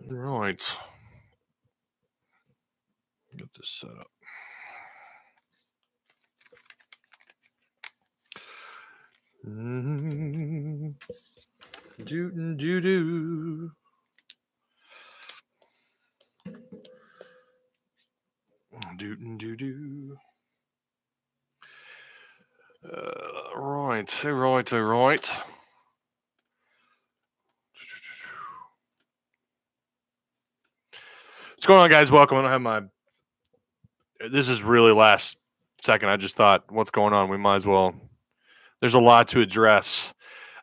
Right. Get this set up. Doo-doo-doo. Doo-doo-doo. Right. What's going on, guys? Welcome. I don't have my... This is really last second. I just thought, what's going on? We might as well... There's a lot to address.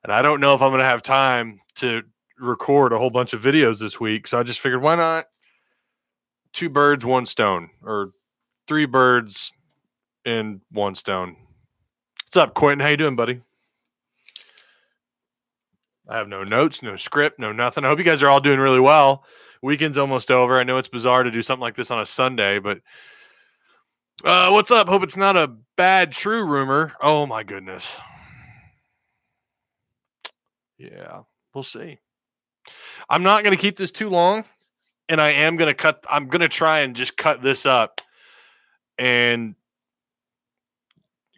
And I don't know if I'm going to have time to record a whole bunch of videos this week. So I just figured, why not 2 birds, 1 stone, or 3 birds and 1 stone. What's up, Quentin? How you doing, buddy? I have no notes, no script, no nothing. I hope you guys are all doing really well. Weekend's almost over. I know it's bizarre to do something like this on a Sunday, but what's up? Hope it's not a bad true rumor. Oh, my goodness. Yeah, we'll see. I'm not going to keep this too long, and I am going to cut. I'm going to try and just cut this up, and,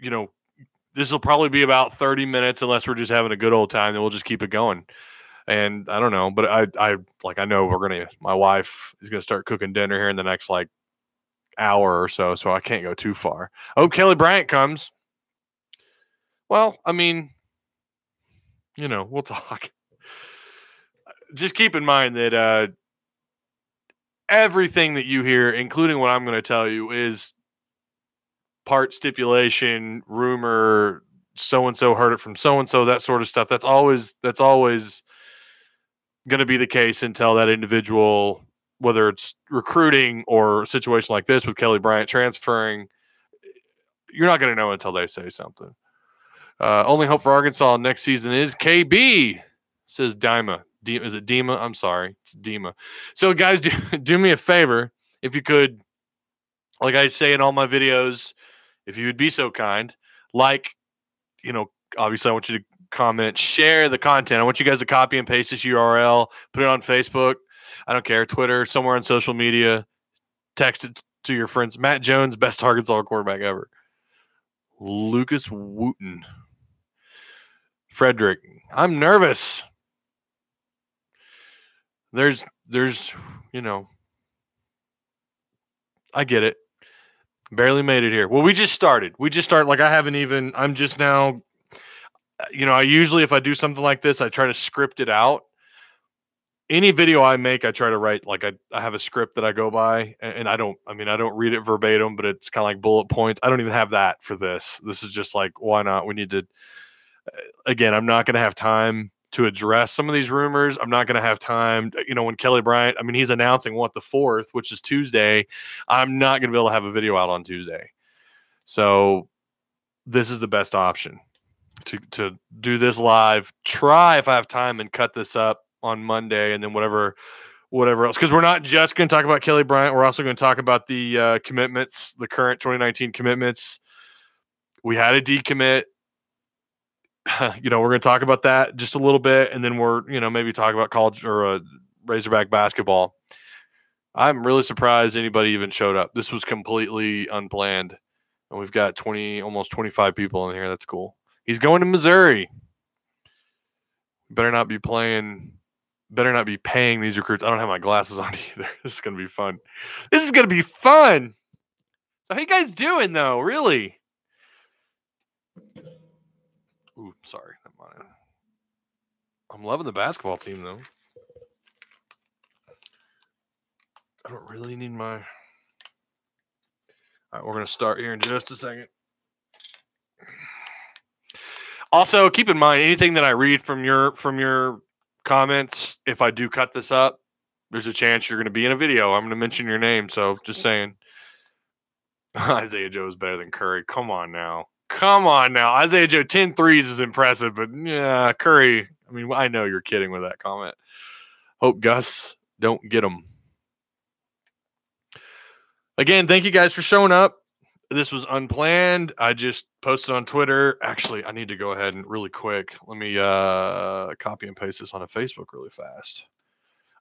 you know, this will probably be about 30 minutes unless we're just having a good old time. Then we'll just keep it going. And I don't know, but I know my wife is going to start cooking dinner here in the next hour or so I can't go too far. I hope Kelly Bryant comes. Well, I mean, we'll talk. Just keep in mind that everything that you hear, including what I'm going to tell you, is part stipulation, rumor, so-and-so heard it from so-and-so, that sort of stuff. That's always going to be the case until that individual, whether it's recruiting or a situation like this with Kelly Bryant transferring, you're not going to know until they say something. Only hope for Arkansas next season is KB, says Dima. Is it Dima? I'm sorry. It's Dima. So, guys, do me a favor. If you could, like I say in all my videos, if you would be so kind, obviously I want you to comment, share the content. I want you guys to copy and paste this URL, put it on Facebook. I don't care. Twitter, somewhere on social media. Text it to your friends. Matt Jones, best Arkansas quarterback ever. Lucas Wooten. Frederick, I'm nervous. There's, I get it. Barely made it here. Well, we just started. I'm just now, I usually, if I do something like this, I try to script it out. Any video I make, I try to write, I have a script that I go by, and I don't read it verbatim, but it's kind of like bullet points. I don't even have that for this. This is just why not? We need to, again, I'm not going to have time to address some of these rumors. I'm not going to have time, when Kelly Bryant, he's announcing the 4th, which is Tuesday. I'm not going to be able to have a video out on Tuesday. So this is the best option to do this live. Try, if I have time, and cut this up on Monday, and then whatever else, because we're not just going to talk about Kelly Bryant. We're also going to talk about the commitments, the current 2019 commitments. We had a decommit. We're going to talk about that just a little bit, and then we're, maybe talk about college or Razorback basketball. I'm really surprised anybody even showed up. This was completely unplanned, and we've got almost 25 people in here. That's cool. He's going to Missouri. Better not be paying these recruits. I don't have my glasses on either. This is going to be fun. So how you guys doing, though? Really? Ooh, sorry. I'm loving the basketball team, though. I don't really need my... All right, we're going to start here in just a second. Also, keep in mind, anything that I read from your comments, if I do cut this up, there's a chance you're going to be in a video. I'm going to mention your name, so just saying. Isaiah Joe is better than Curry. Come on now. Isaiah Joe, 10 threes is impressive, but yeah, Curry, I know you're kidding with that comment. Hope Gus don't get him. Again, thank you guys for showing up. This was unplanned. I just posted on Twitter. Actually, I need to go ahead and really quick. Let me copy and paste this on a Facebook really fast.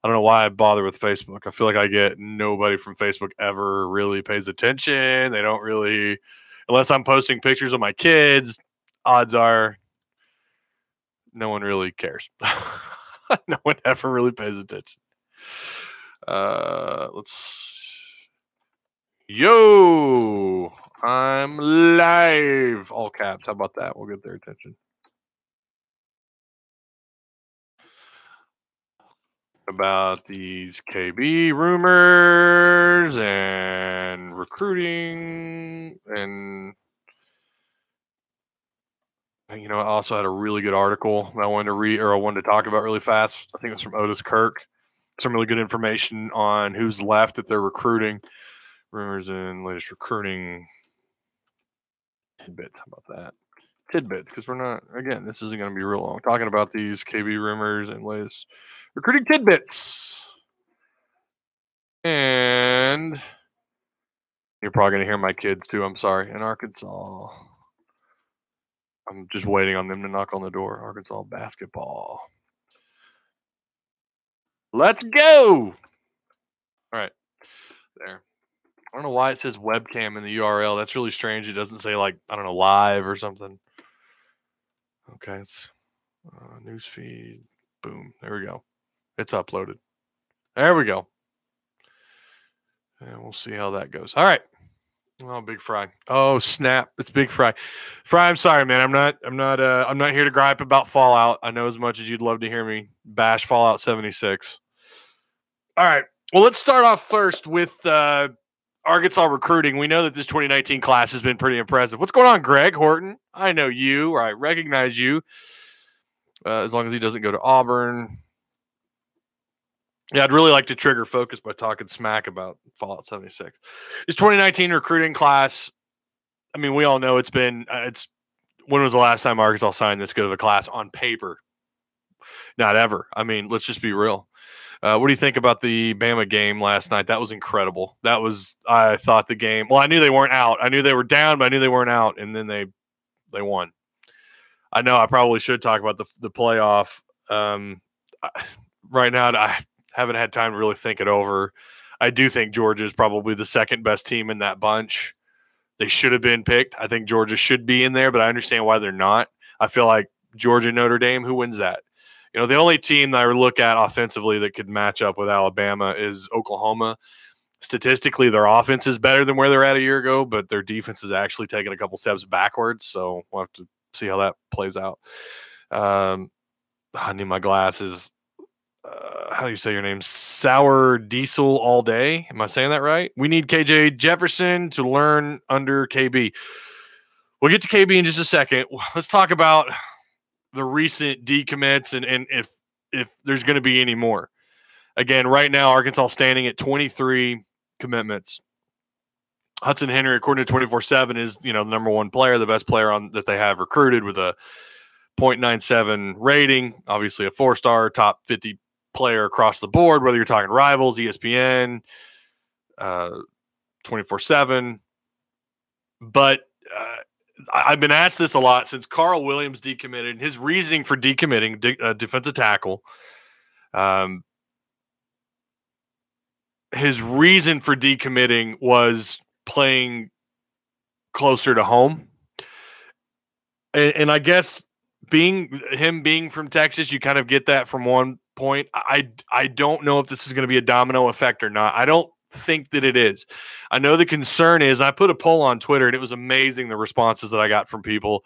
I don't know why I bother with Facebook. I feel like I get nobody from Facebook ever really pays attention. They don't really, unless I'm posting pictures of my kids, odds are no one really cares. No one ever really pays attention. Yo, I'm live. All caps. How about that? We'll get their attention. About these KB rumors and recruiting, and I also had a really good article that I wanted to read, or I wanted to talk about really fast. I think it was from Otis Kirk. Some really good information on who's left that they're recruiting, rumors and latest recruiting tidbits. How about that? Tidbits, because we're not, again, this isn't going to be real long. Talking about these KB rumors and latest recruiting tidbits. And you're probably going to hear my kids too. I'm sorry. In Arkansas, I'm just waiting on them to knock on the door. Arkansas basketball. Let's go. All right. There. I don't know why it says webcam in the URL. That's really strange. It doesn't say, like, I don't know, live or something. Okay. It's newsfeed. Boom. There we go. It's uploaded. There we go. And we'll see how that goes. All right. Oh, Big Fry. Oh, snap. It's Big Fry. Fry, I'm sorry, man. I'm not here to gripe about Fallout. I know as much as you'd love to hear me bash Fallout 76. All right. Well, let's start off first with Arkansas recruiting. We know that this 2019 class has been pretty impressive. What's going on, Greg Horton? I know you, or I recognize you, as long as he doesn't go to Auburn. Yeah, I'd really like to trigger focus by talking smack about Fallout 76. This 2019 recruiting class, I mean, we all know when was the last time Arkansas signed this good of a class on paper? Not ever. I mean, let's just be real. What do you think about the Bama game last night? That was incredible. I thought the game, well, I knew they weren't out. I knew they were down, but I knew they weren't out, and then they won. I know I probably should talk about the playoff. Right now, I haven't had time to really think it over. I do think Georgia is probably the second best team in that bunch. They should have been picked. I think Georgia should be in there, but I understand why they're not. I feel like Georgia, Notre Dame, who wins that? The only team that I would look at offensively that could match up with Alabama is Oklahoma. Statistically, their offense is better than where they're at a year ago, but their defense is actually taking a couple steps backwards, so we'll have to see how that plays out. I need my glasses. How do you say your name? Sour Diesel all day. Am I saying that right? We need KJ Jefferson to learn under KB. We'll get to KB in just a second. Let's talk about the recent decommits and if there's going to be any more. Again, right now, Arkansas standing at 23 commitments. Hudson Henry, according to 24/7, is the number one player, the best player that they have recruited with a .97 rating. Obviously, a 4-star, top 50 player across the board, whether you're talking Rivals, ESPN, 24/7. But I've been asked this a lot since Carl Williams decommitted. His reasoning for decommitting, defensive tackle, his reason for decommitting was playing closer to home. And I guess being from Texas, you kind of get that from one point. I don't know if this is going to be a domino effect or not. I don't think that it is. I know the concern is, I put a poll on Twitter and it was amazing the responses that I got from people.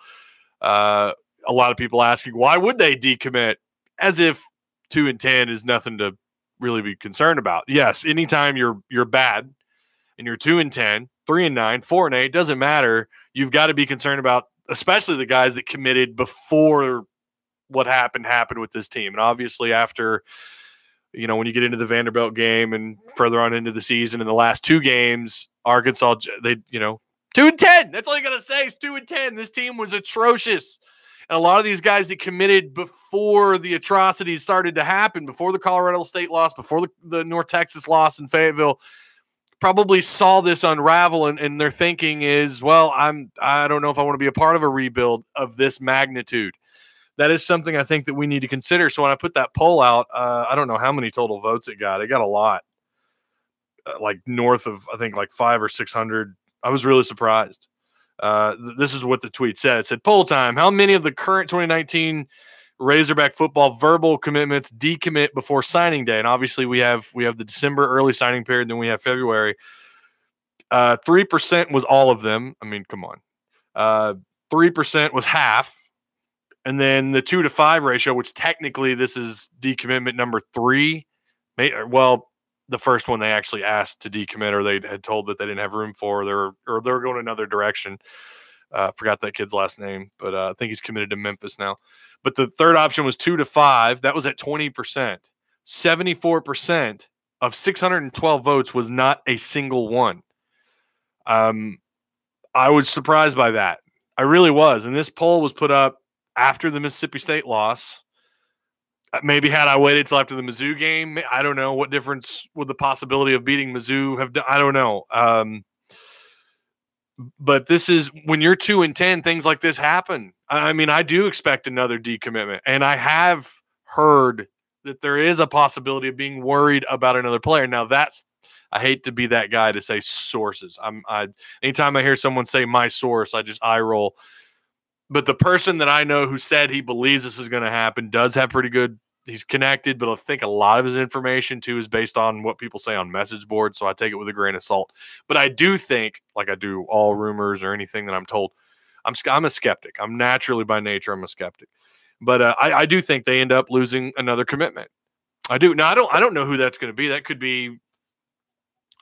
A lot of people asking, why would they decommit? As if 2-10 is nothing to really be concerned about. Yes, anytime you're bad and you're 2-10, 3-9, 4-8, doesn't matter. You've got to be concerned about, especially the guys that committed before what happened with this team. And obviously after, when you get into the Vanderbilt game and further on into the season, in the last two games, Arkansas, 2-10. That's all you got to say is 2-10. This team was atrocious. And a lot of these guys that committed before the atrocities started to happen, before the Colorado State loss, before the North Texas loss in Fayetteville, probably saw this unravel, and their thinking is, well, I don't know if I want to be a part of a rebuild of this magnitude. that is something I think that we need to consider. So when I put that poll out, I don't know how many total votes it got. It got a lot, like north of, I think, like 500 or 600. I was really surprised. This is what the tweet said. It said, poll time. How many of the current 2019 Razorback football verbal commitments decommit before signing day? And obviously we have the December early signing period, then we have February. 3% was all of them. I mean, come on. 3% was half. And then the 2 to 5 ratio, which technically this is decommitment number 3. Well, the first one they actually asked to decommit, or they had told that they didn't have room for, or they're going another direction. Forgot that kid's last name, but I think he's committed to Memphis now. But the third option was 2 to 5. That was at 20%. 74% of 612 votes was not a single one. I was surprised by that. I really was. And this poll was put up after the Mississippi State loss. Maybe had I waited till after the Mizzou game, I don't know. What difference would the possibility of beating Mizzou have done? I don't know. But this is when you're 2-10, things like this happen. I mean, I do expect another decommitment, and I have heard that there is a possibility of being worried about another player. Now, I hate to be that guy to say sources. Anytime I hear someone say my source, I just eye roll. But the person that I know who said he believes this is going to happen does have pretty good – he's connected, but I think a lot of his information, too, is based on what people say on message boards, so I take it with a grain of salt. But I do think, like I do all rumors or anything that I'm told, I'm a skeptic. I'm naturally, by nature, I'm a skeptic. But I do think they end up losing another commitment. I do. Now, I don't know who that's going to be. That could be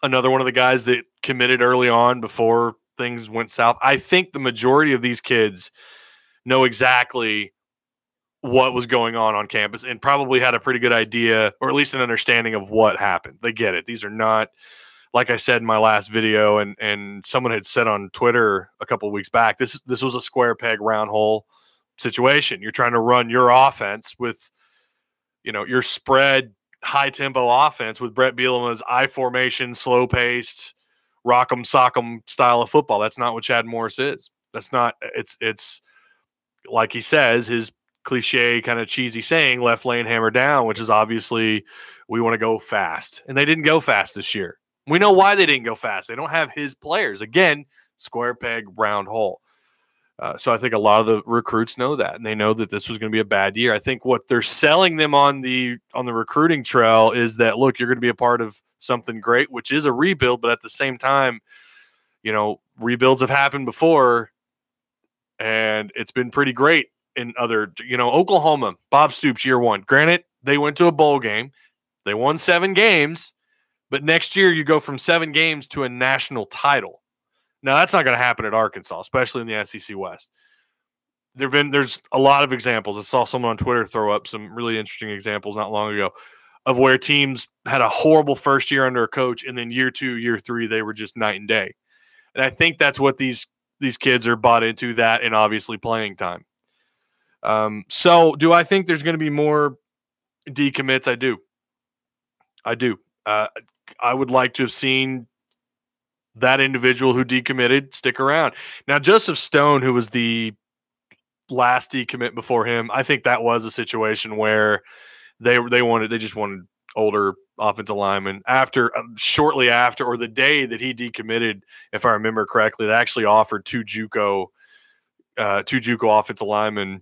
another one of the guys that committed early on before things went south. I think the majority of these kids know exactly what was going on campus and probably had a pretty good idea, or at least an understanding of what happened. They get it. These are not, like I said in my last video, and someone had said on Twitter a couple of weeks back, this was a square peg, round hole situation. You're trying to run your offense with, your spread, high tempo offense with Brett Bielema's I formation, slow paced, rock'em sock'em style of football. That's not what Chad Morris is. That's not. It's like he says, his cliche kind of cheesy saying, left lane hammer down, which is obviously we want to go fast. And they didn't go fast this year. We know why they didn't go fast. They don't have his players. Again, square peg, round hole. So I think a lot of the recruits know that, and they know that this was going to be a bad year. I think what they're selling them on the recruiting trail is that, look, you're going to be a part of something great, which is a rebuild, but at the same time, rebuilds have happened before, and it's been pretty great in other, Oklahoma, Bob Stoops, year one. Granted, they went to a bowl game. They won 7 games, but next year you go from 7 games to a national title. Now, that's not going to happen at Arkansas, especially in the SEC West. There's a lot of examples. I saw someone on Twitter throw up some really interesting examples not long ago of where teams had a horrible first year under a coach, and then year 2, year 3, they were just night and day. And I think that's what these kids are bought into, that and obviously playing time. So do I think there's going to be more decommits? I do. I would like to have seen that individual who decommitted stick around. Now, Joseph Stone, who was the last decommit before him, I think that was a situation where they just wanted older offensive linemen. Shortly after, or the day that he decommitted, if I remember correctly, they actually offered 2 JUCO offensive linemen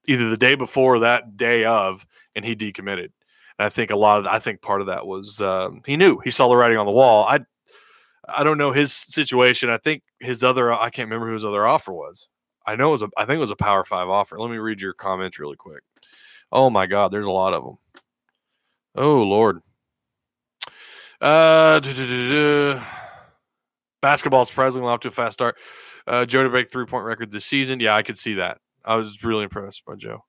either the day before or that day of, and he decommitted. And I think part of that was he saw the writing on the wall. I don't know his situation. I think I can't remember who his other offer was. I think it was a Power 5 offer. Let me read your comments really quick. Oh my God, there's a lot of them. Oh Lord. Basketball surprisingly off to a fast start. Joe to break 3-point record this season. Yeah, I could see that. I was really impressed by Joe.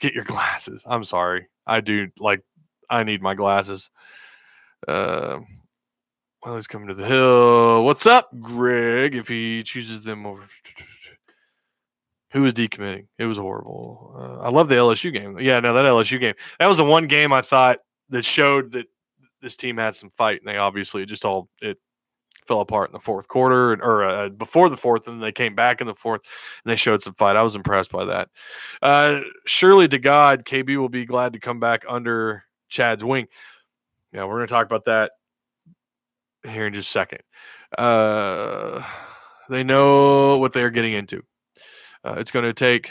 Get your glasses. I'm sorry. I need my glasses. Well, he's coming to the hill. What's up, Greg? If he chooses them over. Who was decommitting? It was horrible. I love the LSU game. Yeah, no, that LSU game. That was the one game I thought that showed that this team had some fight, and they obviously it fell apart in the fourth quarter or before the fourth, and then they came back in the fourth and they showed some fight. I was impressed by that. Surely to God, KB will be glad to come back under Chad's wing. Yeah, we're going to talk about that here in just a second. They know what they're getting into. It's going to take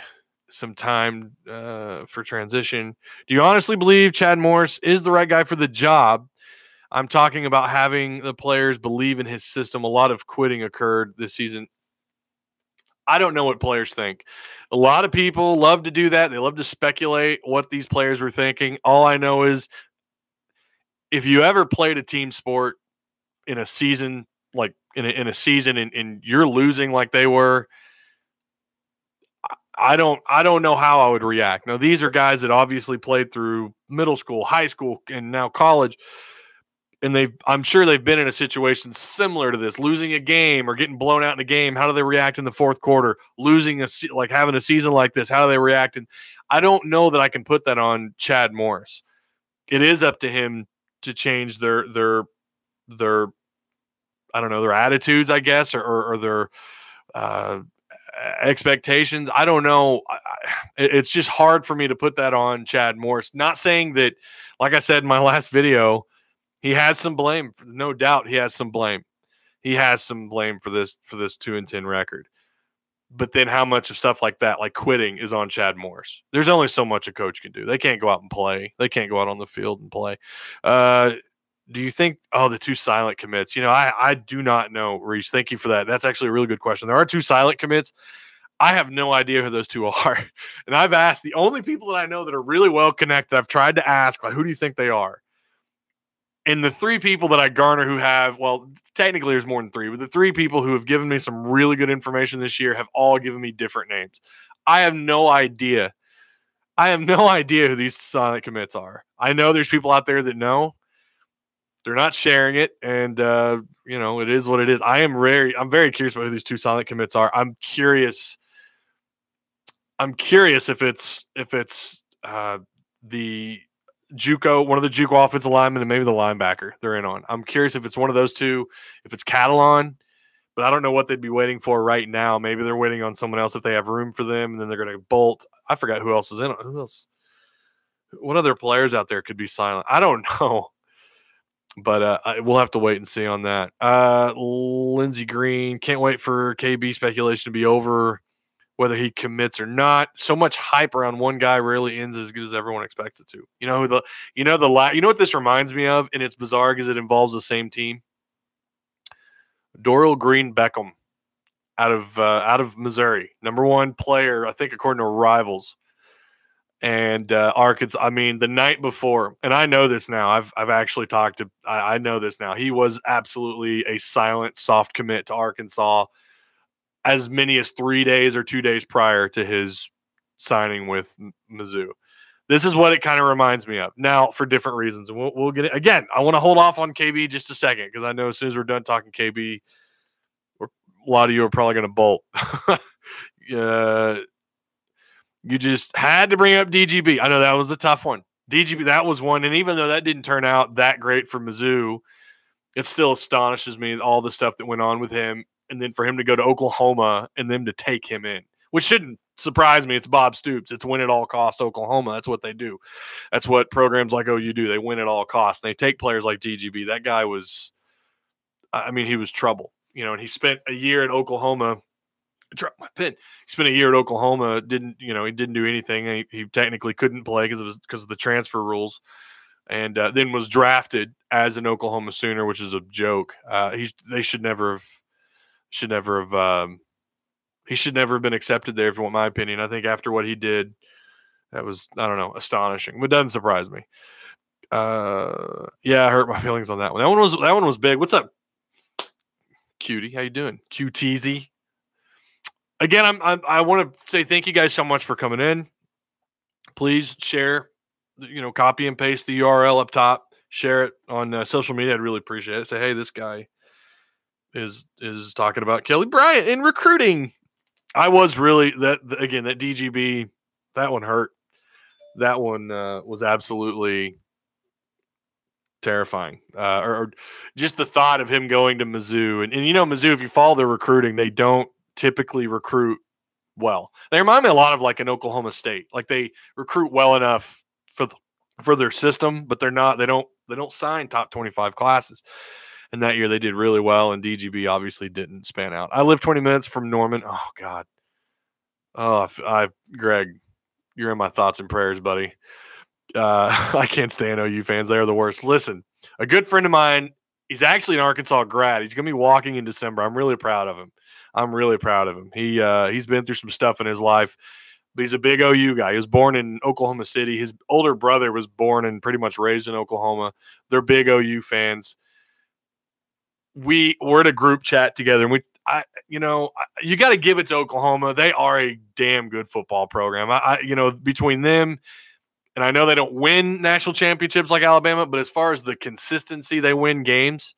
some time for transition. Do you honestly believe Chad Morris is the right guy for the job? I'm talking about having the players believe in his system. A lot of quitting occurred this season. I don't know what players think. A lot of people love to do that. They love to speculate what these players were thinking. All I know is if you ever played a team sport in a season, like in a season and you're losing like they were, I don't know how I would react. Now, these are guys that obviously played through middle school, high school, and now college. And I'm sure they've been in a situation similar to this, losing a game or getting blown out in a game. How do they react in the fourth quarter? Having a season like this, how do they react? And I don't know that I can put that on Chad Morris. It is up to him to change their I don't know, their attitudes, I guess, or their expectations. I don't know. It's just hard for me to put that on Chad Morris. Not saying that, like I said in my last video, he has some blame. No doubt he has some blame. He has some blame for this 2-10 record. But then how much of stuff like that, like quitting, is on Chad Morris? There's only so much a coach can do. They can't go out and play. They can't go out on the field and play. Do you think – the two silent commits? I do not know, Reese. Thank you for that. That's actually a really good question. There are two silent commits. I have no idea who those two are. And I've asked the only people that I know that are really well connected, I've tried to ask, like, who do you think they are? And the three people that I garner who have, well, technically there's more than three, but the three people who have given me some really good information this year have all given me different names. I have no idea. Who these silent commits are. I know there's people out there that know. They're not sharing it, and it is what it is. I'm very curious about who these two silent commits are. I'm curious if it's the JUCO, one of the JUCO offensive linemen, and maybe the linebacker they're in on. I'm curious if it's one of those two, if it's Catalan, but I don't know what they'd be waiting for right now. Maybe they're waiting on someone else if they have room for them, and then they're going to bolt. I forgot who else is in it. Who else? What other players out there could be silent? I don't know. But we'll have to wait and see on that. Lindsey Green, can't wait for KB speculation to be over, whether he commits or not. So much hype around one guy rarely ends as good as everyone expects it to. You know what this reminds me of, and it's bizarre because it involves the same team. Dorial Green Beckham out of Missouri, #1 player, I think, according to Rivals. And Arkansas, I mean, the night before, and I know this now, I've actually talked to, I know this now. He was absolutely a silent, soft commit to Arkansas as many as 3 days or 2 days prior to his signing with Mizzou. This is what it kind of reminds me of. Now, for different reasons, and we'll get it. Again, I want to hold off on KB just a second because I know as soon as we're done talking KB, a lot of you are probably going to bolt. You just had to bring up DGB. I know that was a tough one. DGB, that was one. And even though that didn't turn out that great for Mizzou, it still astonishes me all the stuff that went on with him. And then for him to go to Oklahoma and them to take him in, which shouldn't surprise me. It's Bob Stoops. It's win at all cost Oklahoma. That's what they do. That's what programs like OU do. They win at all costs. And they take players like DGB. That guy was, he was trouble. And he spent a year at Oklahoma. Dropped my pen. He spent a year at Oklahoma. He didn't do anything. He technically couldn't play because of the transfer rules, and then was drafted as an Oklahoma Sooner, which is a joke. He should never have been accepted there. If you want my opinion, I think after what he did, that was, I don't know, astonishing. But doesn't surprise me. I hurt my feelings on that one. That one was big. What's up, Cutie? How you doing, QTZ? Again, I want to say thank you guys so much for coming in. Please share, copy and paste the URL up top. Share it on social media. I'd really appreciate it. Say, hey, this guy is talking about Kelly Bryant in recruiting. I was really that DGB, that one hurt. That one was absolutely terrifying. Or just the thought of him going to Mizzou. And Mizzou, if you follow their recruiting, they don't typically recruit well. They remind me a lot of like an Oklahoma State. Like they recruit well enough for their system, but they don't sign top 25 classes. And that year they did really well, and DGB obviously didn't span out. I live 20 minutes from Norman. Oh, God. Oh, Greg, you're in my thoughts and prayers, buddy. I can't stand OU fans. They are the worst. Listen, a good friend of mine, he's actually an Arkansas grad. He's going to be walking in December. I'm really proud of him. He's been through some stuff in his life, but he's a big OU guy. He was born in Oklahoma City. His older brother was born and pretty much raised in Oklahoma. They're big OU fans. We're in a group chat together, and you got to give it to Oklahoma. They are a damn good football program. Between them, and I know they don't win national championships like Alabama, but as far as the consistency, they win games.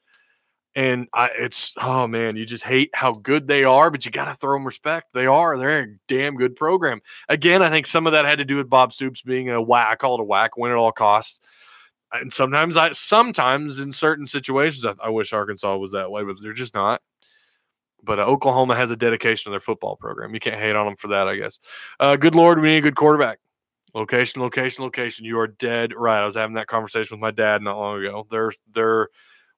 And you just hate how good they are, but you got to throw them respect. They're a damn good program. Again, I think some of that had to do with Bob Stoops being a whack. I call it a whack, win at all costs. And sometimes in certain situations, I wish Arkansas was that way, but they're just not. But Oklahoma has a dedication to their football program. You can't hate on them for that, I guess. Good Lord, we need a good quarterback. Location. You are dead right. I was having that conversation with my dad not long ago. They're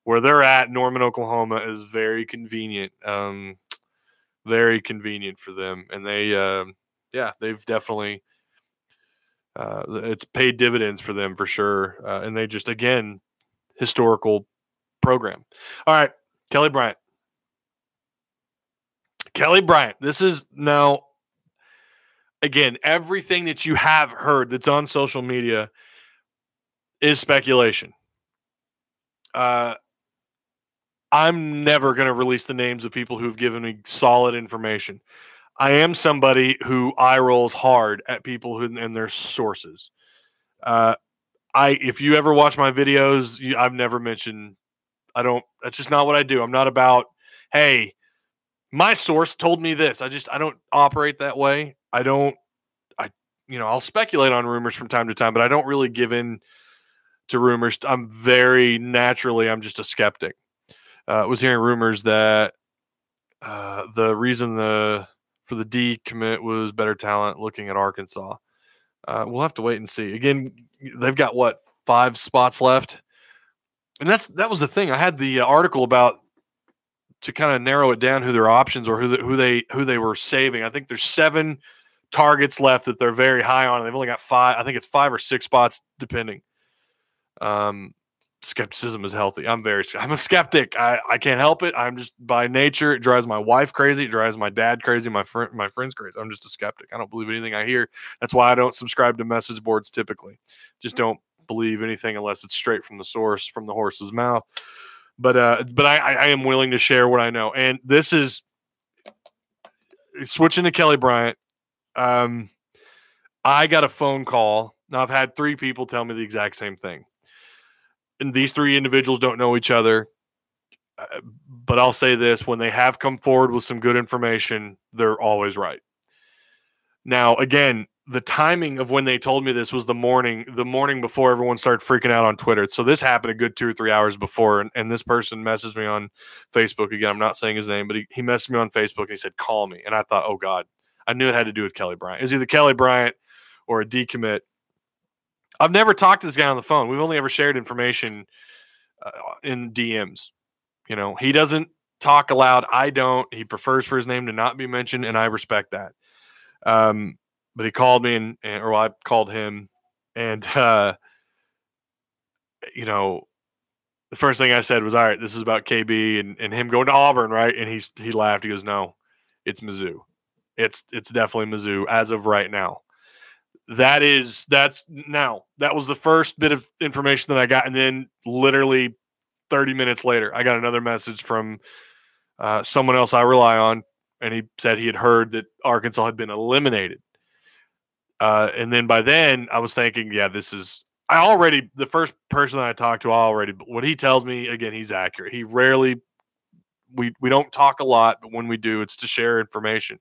where they're at, Norman, Oklahoma, is very convenient. Very convenient for them. And they've definitely it's paid dividends for them for sure. And they just, again, historical program. All right, Kelly Bryant. This is now, again, everything that you have heard that's on social media is speculation. I'm never going to release the names of people who've given me solid information. I am somebody who eye rolls hard at people and their sources. If you ever watch my videos, I've never mentioned. That's just not what I do. I'm not about, hey, my source told me this. I don't operate that way. I'll speculate on rumors from time to time, but I don't really give in to rumors. I'm just a skeptic. Was hearing rumors that the reason for the D commit was better talent looking at Arkansas. We'll have to wait and see. Again, they've got 5 spots left. And that was the thing. I had the article about to kind of narrow it down who their options or who they were saving. I think there's 7 targets left that they're very high on. And they've only got 5. I think it's 5 or 6 spots depending. Skepticism is healthy. I'm a skeptic. I can't help it. I'm just by nature. It drives my wife crazy. It drives my dad crazy. My friends crazy. I'm just a skeptic. I don't believe anything I hear. That's why I don't subscribe to message boards typically. Just don't believe anything unless it's straight from the source, from the horse's mouth. But I am willing to share what I know. And this is switching to Kelly Bryant. I got a phone call. Now I've had 3 people tell me the exact same thing. And these 3 individuals don't know each other. But I'll say this, when they have come forward with some good information, they're always right. Now, again, the timing of when they told me this was the morning before everyone started freaking out on Twitter. So this happened a good 2 or 3 hours before. And this person messaged me on Facebook. Again, I'm not saying his name, but he messaged me on Facebook and he said, call me. And I thought, oh God, I knew it had to do with Kelly Bryant. It was either Kelly Bryant or a decommit. I've never talked to this guy on the phone. We've only ever shared information in DMs. He doesn't talk aloud. I don't. He prefers for his name to not be mentioned, and I respect that. But he called me, or I called him, and the first thing I said was, "All right, this is about KB and him going to Auburn, right?" And he laughed. He goes, "No, it's Mizzou. It's definitely Mizzou as of right now." That was the first bit of information that I got. And then literally 30 minutes later, I got another message from someone else I rely on. And he said he had heard that Arkansas had been eliminated. And then by then I was thinking, the first person that I talked to, what he tells me, again, he's accurate. He rarely, we don't talk a lot, but when we do, it's to share information.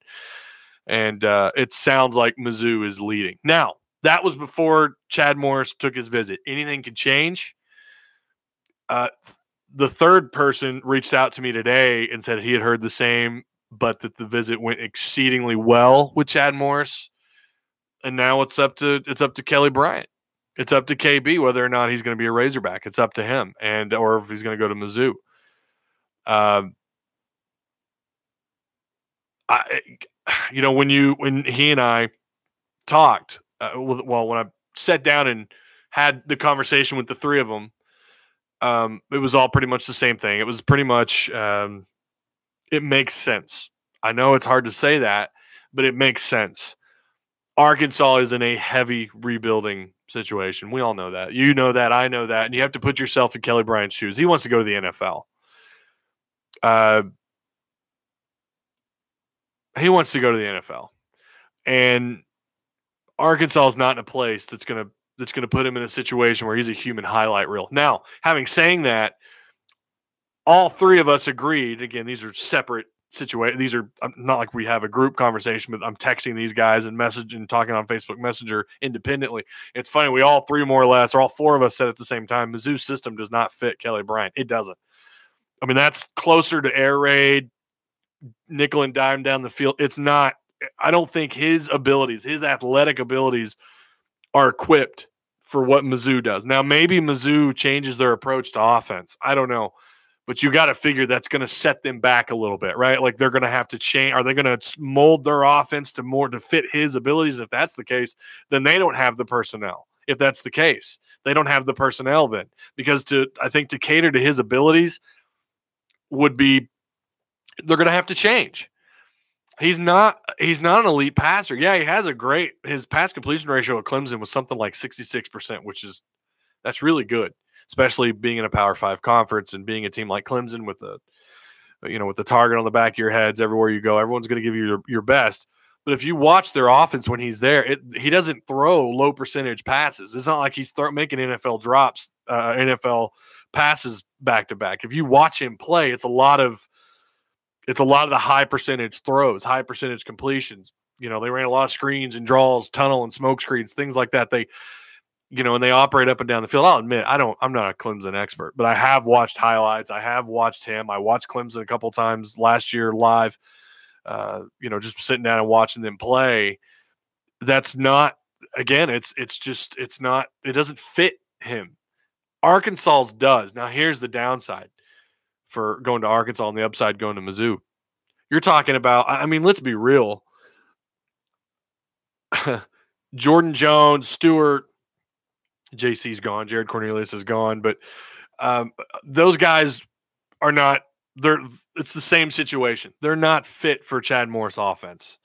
And it sounds like Mizzou is leading. Now, that was before Chad Morris took his visit. Anything could change. The third person reached out to me today and said he had heard the same, but that the visit went exceedingly well with Chad Morris. And now it's up to Kelly Bryant. It's up to KB whether or not he's going to be a Razorback. It's up to him, or if he's going to go to Mizzou. When he and I talked, when I sat down and had the conversation with the three of them, it was all pretty much the same thing. It was pretty much, it makes sense. I know it's hard to say that, but it makes sense. Arkansas is in a heavy rebuilding situation. We all know that. You know that. I know that. And you have to put yourself in Kelly Bryant's shoes. He wants to go to the NFL. He wants to go to the NFL. And Arkansas is not in a place that's going to put him in a situation where he's a human highlight reel. Now, having saying that, all three of us agreed. Again, these are separate situations. These are not like we have a group conversation, but I'm texting these guys and messaging, talking on Facebook Messenger independently. It's funny. We all three more or less, or all four of us said at the same time, Mizzou's system does not fit Kelly Bryant. It doesn't. I mean, that's closer to air raid, nickel and dime down the field. It's not. I don't think his abilities, his athletic abilities, are equipped for what Mizzou does. Now, maybe Mizzou changes their approach to offense. I don't know. But you got to figure that's going to set them back a little bit, right? Like they're going to have to change. Are they going to mold their offense to fit his abilities? If that's the case, then they don't have the personnel. If that's the case, they don't have the personnel then. Because I think to cater to his abilities they're going to have to change. He's not an elite passer. Yeah, he has his pass completion ratio at Clemson was something like 66%, that's really good. Especially being in a Power 5 conference and being a team like Clemson with the target on the back of your heads everywhere you go. Everyone's going to give you your best. But if you watch their offense when he's there, he doesn't throw low percentage passes. It's not like he's making NFL drops, NFL passes back to back. If you watch him play, it's a lot of the high percentage throws, high percentage completions. They ran a lot of screens and draws, tunnel and smoke screens, things like that. And they operate up and down the field. I'll admit, I'm not a Clemson expert, but I have watched highlights. I have watched him. I watched Clemson a couple times last year live, just sitting down and watching them play. That's not, again, it doesn't fit him. Arkansas's does. Now, here's the downside for going to Arkansas and the upside going to Mizzou. You're talking about, let's be real. Jordan Jones, Stewart, JC's gone. Jared Cornelius is gone. But those guys are not – it's the same situation. They're not fit for Chad Morris offense.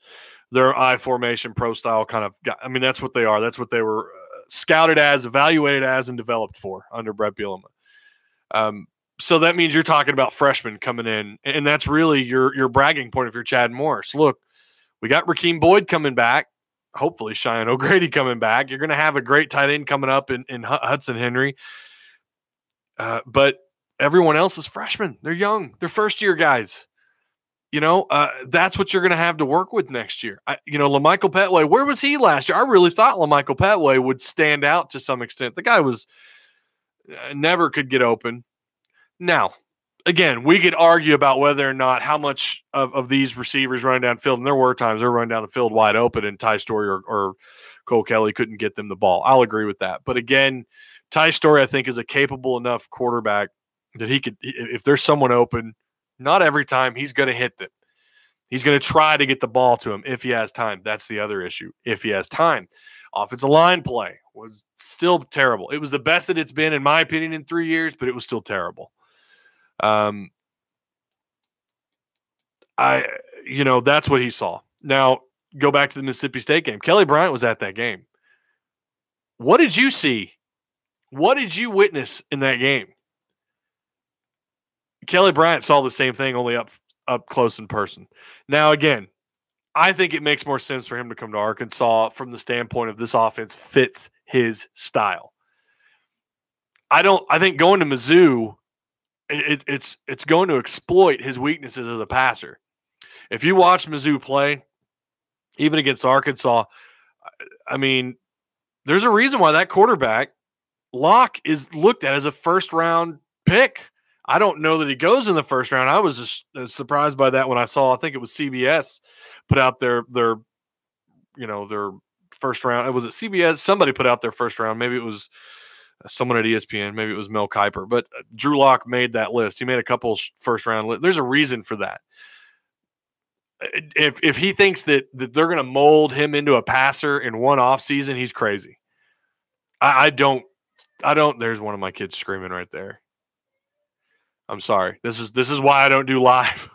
They're I formation, pro style kind of guy. That's what they are. That's what they were scouted as, evaluated as, and developed for under Brett Bielema. So that means you're talking about freshmen coming in, and that's really your bragging point if you're Chad Morris. Look, we got Rakeem Boyd coming back. Hopefully Cheyenne O'Grady coming back. You're going to have a great tight end coming up in Hudson Henry. But everyone else is freshmen. They're young. They're first-year guys. That's what you're going to have to work with next year. LaMichael Petway, where was he last year? I really thought LaMichael Petway would stand out to some extent. The guy was never could get open. Now, again, we could argue about whether or not how much of these receivers run downfield, and there were times they're running down the field wide open, and Ty Story or Cole Kelly couldn't get them the ball. I'll agree with that. But again, Ty Story, I think, is a capable enough quarterback that he could, if there's someone open, not every time he's going to hit them. He's going to try to get the ball to him if he has time. That's the other issue. If he has time. Offensive line play was still terrible. It was the best that it's been, in my opinion, in 3 years, but it was still terrible. That's what he saw. Now, go back to the Mississippi State game. Kelly Bryant was at that game. What did you see? What did you witness in that game? Kelly Bryant saw the same thing, only up close in person. Now, again, I think it makes more sense for him to come to Arkansas from the standpoint of this offense fits his style. I think going to Mizzou, it's going to exploit his weaknesses as a passer. If you watch Mizzou play, even against Arkansas, there's a reason why that quarterback, Locke, is looked at as a first-round pick. I don't know that he goes in the first round. I was just surprised by that when I saw, I think it was CBS put out their first round. Was it CBS? Somebody put out their first round. Maybe it was someone at ESPN. Maybe it was Mel Kiper. But Drew Lock made that list. He made a couple first round lists. There's a reason for that. If he thinks that they're going to mold him into a passer in one offseason, he's crazy. I don't. There's one of my kids screaming right there. I'm sorry. This is why I don't do live.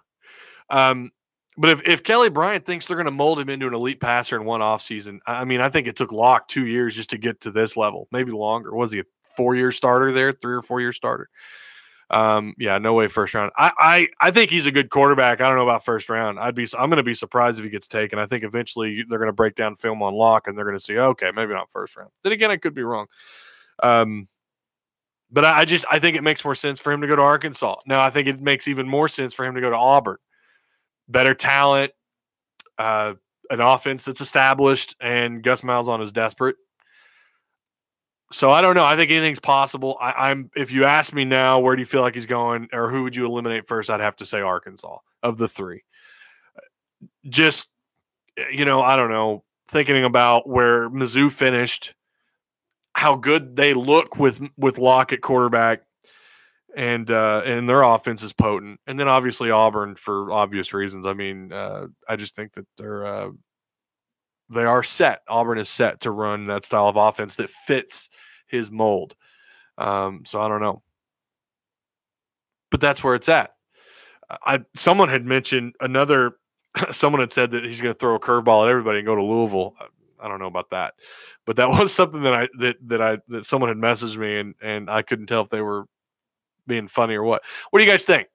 But if Kelly Bryant thinks they're going to mold him into an elite passer in one offseason, I mean, I think it took Locke 2 years just to get to this level, maybe longer. Was he a 4-year starter there, 3 or 4 year starter? Yeah, no way first round. I think he's a good quarterback. I don't know about first round. I'm going to be surprised if he gets taken. I think eventually they're going to break down film on Locke and they're going to see, okay, maybe not first round. Then again, I could be wrong. But I think it makes more sense for him to go to Arkansas. Now, I think it makes even more sense for him to go to Auburn. Better talent, an offense that's established, and Gus Malzahn is desperate. So I don't know. I think anything's possible. If you ask me now, where do you feel like he's going, or who would you eliminate first? I'd have to say Arkansas of the three. Just, I don't know. Thinking about where Mizzou finished, how good they look with Locke at quarterback, and their offense is potent. And then obviously Auburn for obvious reasons. I mean, I just think that they are set. Auburn is set to run that style of offense that fits his mold. So I don't know. But that's where it's at. Someone had mentioned someone had said that he's going to throw a curveball at everybody and go to Louisville. I don't know about that. But that was something that someone had messaged me, and I couldn't tell if they were being funny or what. What do you guys think?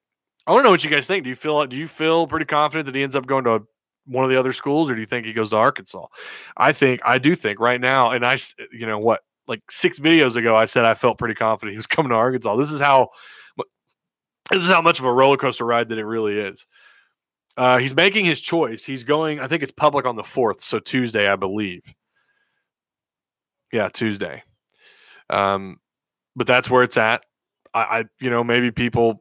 I want to know what you guys think. Do you feel pretty confident that he ends up going to one of the other schools, or do you think he goes to Arkansas? I do think right now, and like 6 videos ago, I said I felt pretty confident he was coming to Arkansas. This is how much of a roller coaster ride that it really is. He's making his choice. He's going, I think it's public on the 4th, so Tuesday, I believe. Yeah, Tuesday. But that's where it's at. Maybe people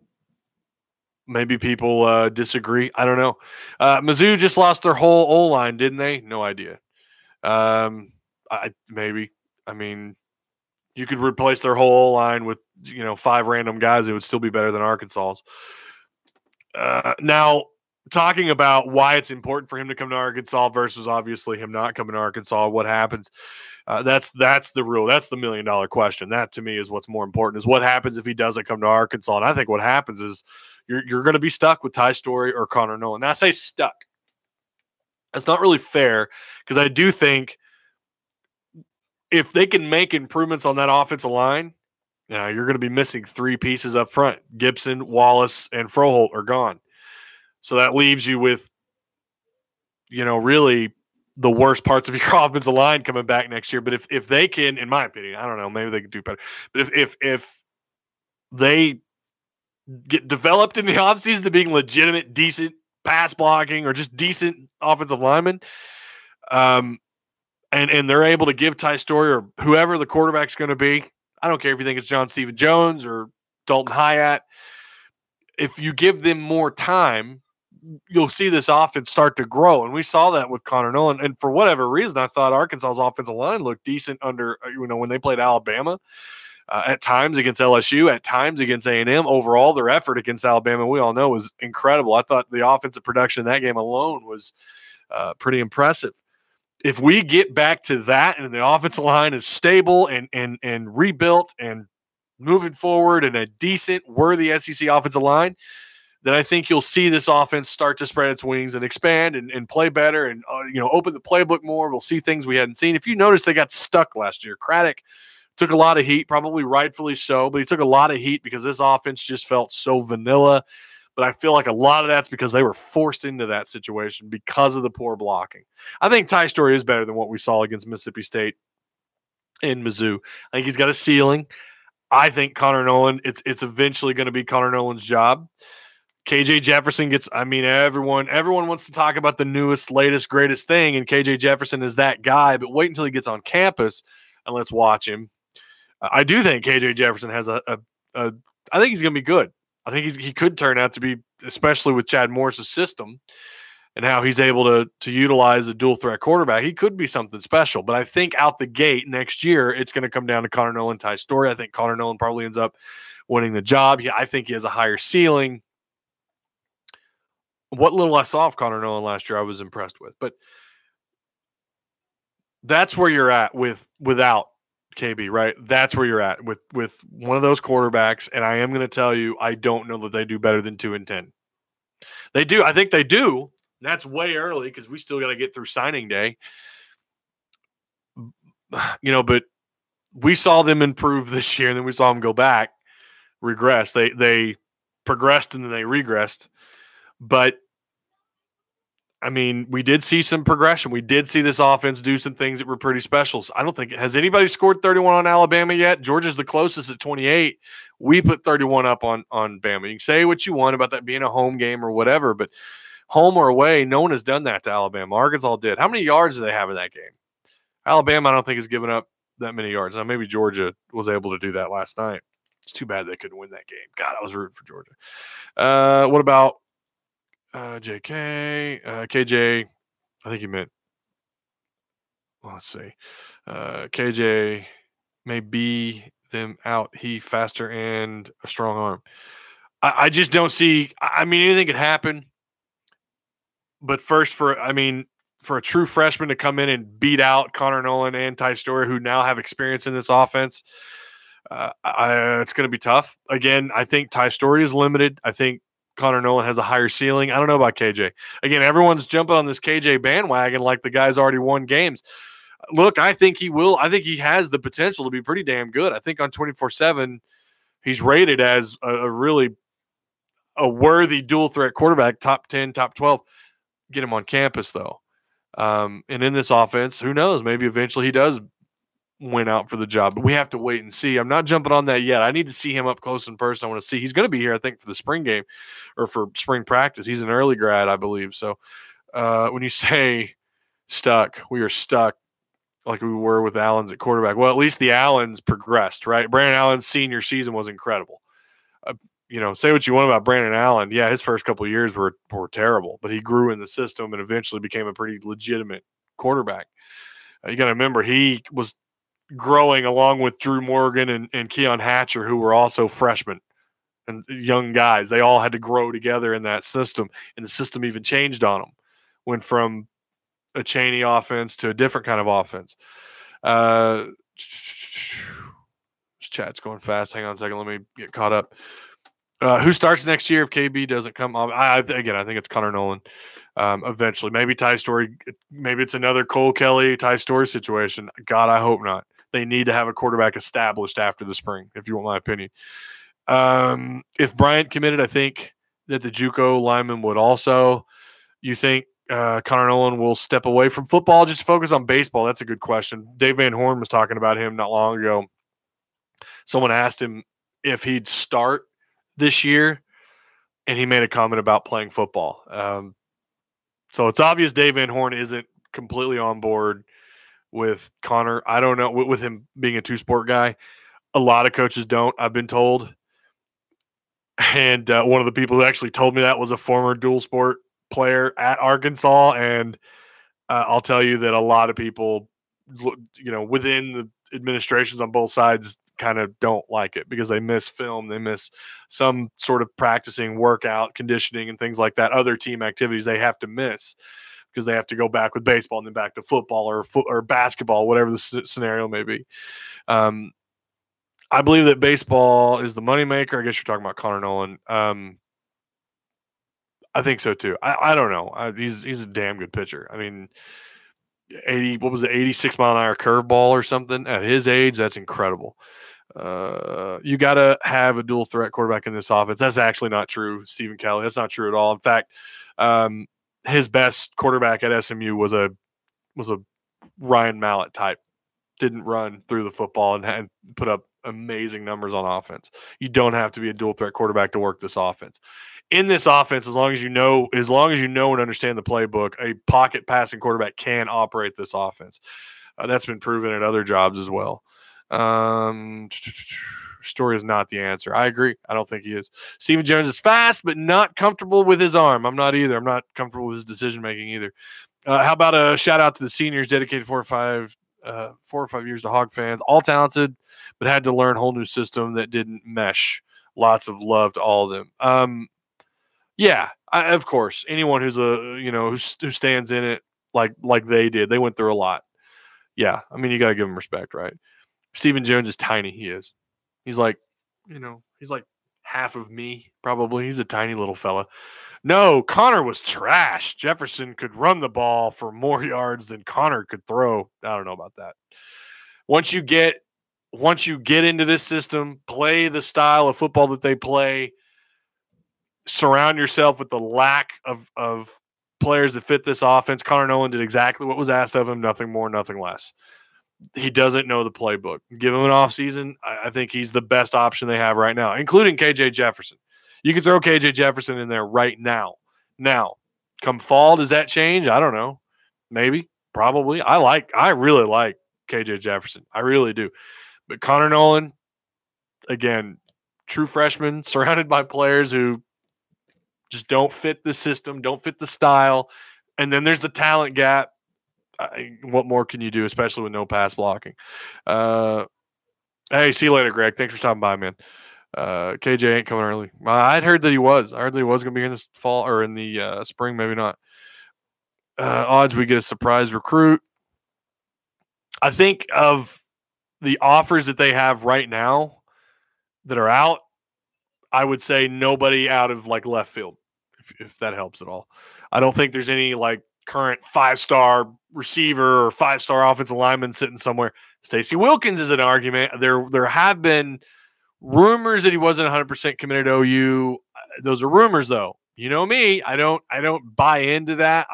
disagree. I don't know. Mizzou just lost their whole O-line, didn't they? No idea. Maybe. I mean, you could replace their whole O-line with 5 random guys. It would still be better than Arkansas's. Now, talking about why it's important for him to come to Arkansas versus obviously him not coming to Arkansas, what happens? That's the $1 million question. That to me is what's more important, is what happens if he doesn't come to Arkansas. And I think what happens is you're going to be stuck with Ty Story or Connor Nolan. Now I say stuck. That's not really fair, because I do think if they can make improvements on that offensive line, you're going to be missing 3 pieces up front. Gibson, Wallace, and Froholt are gone. So that leaves you with, really the worst parts of your offensive line coming back next year. But if they can, in my opinion, I don't know, maybe they can do better. But if they get developed in the offseason to being legitimate, decent pass blocking or just decent offensive linemen, and they're able to give Ty Story or whoever the quarterback's going to be, I don't care if you think it's John Stephen Jones or Dalton Hyatt, if you give them more time, you'll see this offense start to grow. And we saw that with Connor Nolan. And for whatever reason, I thought Arkansas's offensive line looked decent under, when they played Alabama, at times against LSU, at times against A&M. Overall, their effort against Alabama, we all know, was incredible. I thought the offensive production in that game alone was pretty impressive. If we get back to that and the offensive line is stable and rebuilt and moving forward in a decent, worthy SEC offensive line, then I think you'll see this offense start to spread its wings and expand and play better and open the playbook more. We'll see things we hadn't seen. If you notice, they got stuck last year. Craddock took a lot of heat, probably rightfully so, but he took a lot of heat because this offense just felt so vanilla. But I feel like a lot of that's because they were forced into that situation because of the poor blocking. I think Ty Story is better than what we saw against Mississippi State and Mizzou. I think he's got a ceiling. I think Connor Nolan, it's eventually going to be Connor Nolan's job. KJ Jefferson everyone wants to talk about the newest, latest, greatest thing, and KJ Jefferson is that guy, but wait until he gets on campus and let's watch him. I do think KJ Jefferson has a I think he's going to be good. I think he could turn out to be, especially with Chad Morris's system and how he's able to utilize a dual threat quarterback, he could be something special. But I think out the gate next year, it's going to come down to Connor Nolan, Ty Storey. I think Connor Nolan probably ends up winning the job. I think he has a higher ceiling. What little I saw of Connor Nolan last year, I was impressed with. But that's where you're at without KB, right? That's where you're at with one of those quarterbacks. And I am going to tell you, I don't know that they do better than 2-10. They do. I think they do. That's way early because we still got to get through signing day. But we saw them improve this year, and then we saw them go back, regress. They progressed and then they regressed. But, I mean, we did see some progression. We did see this offense do some things that were pretty special. So I don't think – has anybody scored 31 on Alabama yet? Georgia's the closest at 28. We put 31 up on Bama. You can say what you want about that being a home game or whatever, but – home or away, no one has done that to Alabama. Arkansas did. How many yards do they have in that game? Alabama, I don't think, has given up that many yards. Now, maybe Georgia was able to do that last night. It's too bad they couldn't win that game. God, I was rooting for Georgia. What about JK? KJ, I think you meant, let's see. KJ may be them out. He faster and a strong arm. I just don't see – I mean, anything could happen. But first, for a true freshman to come in and beat out Connor Nolan and Ty Storey, who now have experience in this offense, it's going to be tough. Again, I think Ty Storey is limited. I think Connor Nolan has a higher ceiling. I don't know about KJ. Again, everyone's jumping on this KJ bandwagon like the guy's already won games. Look, I think he will. I think he has the potential to be pretty damn good. I think on 24/7, he's rated as a really worthy dual threat quarterback, top 10, top 12. Get him on campus, though. And in this offense, who knows? Maybe eventually he does win out for the job. But we have to wait and see. I'm not jumping on that yet. I need to see him up close in person. I want to see. He's going to be here, I think, for the spring game or for spring practice. He's an early grad, I believe. So when you say stuck, we are stuck like we were with Allen's at quarterback. Well, at least the Allens progressed, right? Brandon Allen's senior season was incredible. Say what you want about Brandon Allen. Yeah, his first couple of years were terrible, but he grew in the system and eventually became a pretty legitimate quarterback. You got to remember, he was growing along with Drew Morgan and Keon Hatcher, who were also freshmen and young guys. They all had to grow together in that system, and the system even changed on them. Went from a Chaney offense to a different kind of offense. This chat's going fast. Hang on a second. Let me get caught up. Who starts next year if KB doesn't come? I think it's Connor Nolan. Eventually, maybe Ty Storey. Maybe it's another Cole Kelly, Ty Storey situation. God, I hope not. They need to have a quarterback established after the spring, if you want my opinion. If Bryant committed, I think that the JUCO lineman would also. You think Connor Nolan will step away from football just to focus on baseball? That's a good question. Dave Van Horn was talking about him not long ago. Someone asked him if he'd start this year, and he made a comment about playing football. So it's obvious Dave Van Horn isn't completely on board with Connor. I don't know, with him being a two-sport guy. A lot of coaches don't, I've been told. And one of the people who actually told me that was a former dual-sport player at Arkansas, and I'll tell you that a lot of people, within the administrations on both sides kind of don't like it because they miss film, they miss some sort of practicing, workout, conditioning, and things like that. Other team activities they have to miss because they have to go back with baseball and then back to football or basketball, whatever the scenario may be. I believe that baseball is the moneymaker. I guess you're talking about Connor Nolan. I think so too. I don't know. He's a damn good pitcher. I mean, 86 mile an hour curveball or something at his age. That's incredible. You got to have a dual threat quarterback in this offense. That's actually not true, Stephen Kelly. That's not true at all. In fact, his best quarterback at SMU was a Ryan Mallett type. Didn't run through the football and put up amazing numbers on offense. You don't have to be a dual threat quarterback to work this offense. In this offense, as long as you know and understand the playbook, a pocket passing quarterback can operate this offense. That's been proven at other jobs as well. Story is not the answer. I agree. I don't think he is. Stephen Jones is fast, but not comfortable with his arm. I'm not either. I'm not comfortable with his decision-making either. How about a shout-out to the seniors dedicated 4 or 5 years to Hog fans, all talented, but had to learn a whole new system that didn't mesh. Lots of love to all of them. Yeah, of course. Anyone who's who stands in it like they did, they went through a lot. Yeah, I mean, you got to give them respect, right? Stephen Jones is tiny. He is. He's like, he's like half of me, probably. He's a tiny little fella. No, Connor was trash. Jefferson could run the ball for more yards than Connor could throw. I don't know about that. Once you get into this system, play the style of football that they play, surround yourself with the lack of players that fit this offense. Connor Nolan did exactly what was asked of him, nothing more, nothing less. He doesn't know the playbook. Give him an offseason. I think he's the best option they have right now, including KJ Jefferson. You can throw KJ Jefferson in there right now. Now, come fall, does that change? I don't know. Maybe, probably. I really like KJ Jefferson. I really do. But Connor Nolan, again, true freshman, surrounded by players who just don't fit the system, don't fit the style. And then there's the talent gap. What more can you do, especially with no pass blocking? Hey, see you later, Greg. Thanks for stopping by, man. KJ ain't coming early. I'd heard that he was. I heard that he was going to be in this fall or in the spring, maybe not. Odds we get a surprise recruit. I think of the offers that they have right now that are out, I would say nobody out of like left field, if that helps at all. I don't think there's any like current 5-star receiver or 5-star offensive lineman sitting somewhere. Stacy Wilkins is an argument. There have been rumors that he wasn't 100% committed to OU. Those are rumors, though. You know me. I don't buy into that.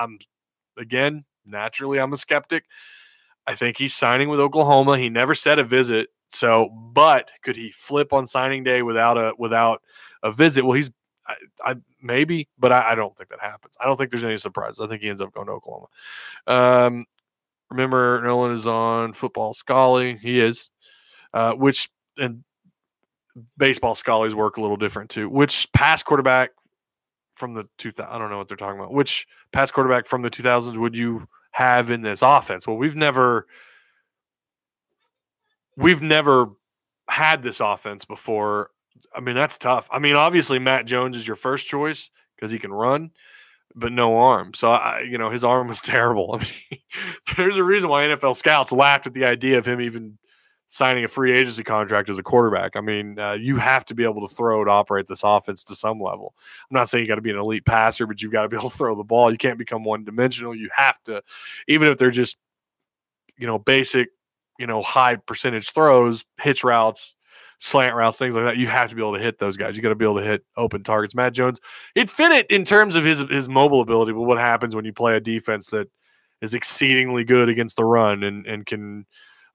Naturally, I'm a skeptic. I think he's signing with Oklahoma. He never said a visit. So, but could he flip on signing day without a visit? Well, I maybe, but I don't think that happens. I don't think there's any surprise. I think he ends up going to Oklahoma. Remember, Nolan is on Football Scully. He is, and baseball scholars work a little different too. Which pass quarterback from the 2000s? I don't know what they're talking about. Which pass quarterback from the 2000s would you have in this offense? Well, we've never had this offense before. I mean, that's tough. I mean, obviously Matt Jones is your first choice because he can run, but no arm. So, his arm was terrible. I mean, there's a reason why NFL scouts laughed at the idea of him even signing a free agency contract as a quarterback. I mean, you have to be able to throw to operate this offense to some level. I'm not saying you got to be an elite passer, but you've got to be able to throw the ball. You can't become one-dimensional. You have to, even if they're just, basic, high percentage throws, hitch routes, slant routes, things like that, you have to be able to hit those guys. You got to be able to hit open targets. Matt Jones, it fit it in terms of his mobile ability, but what happens when you play a defense that is exceedingly good against the run and can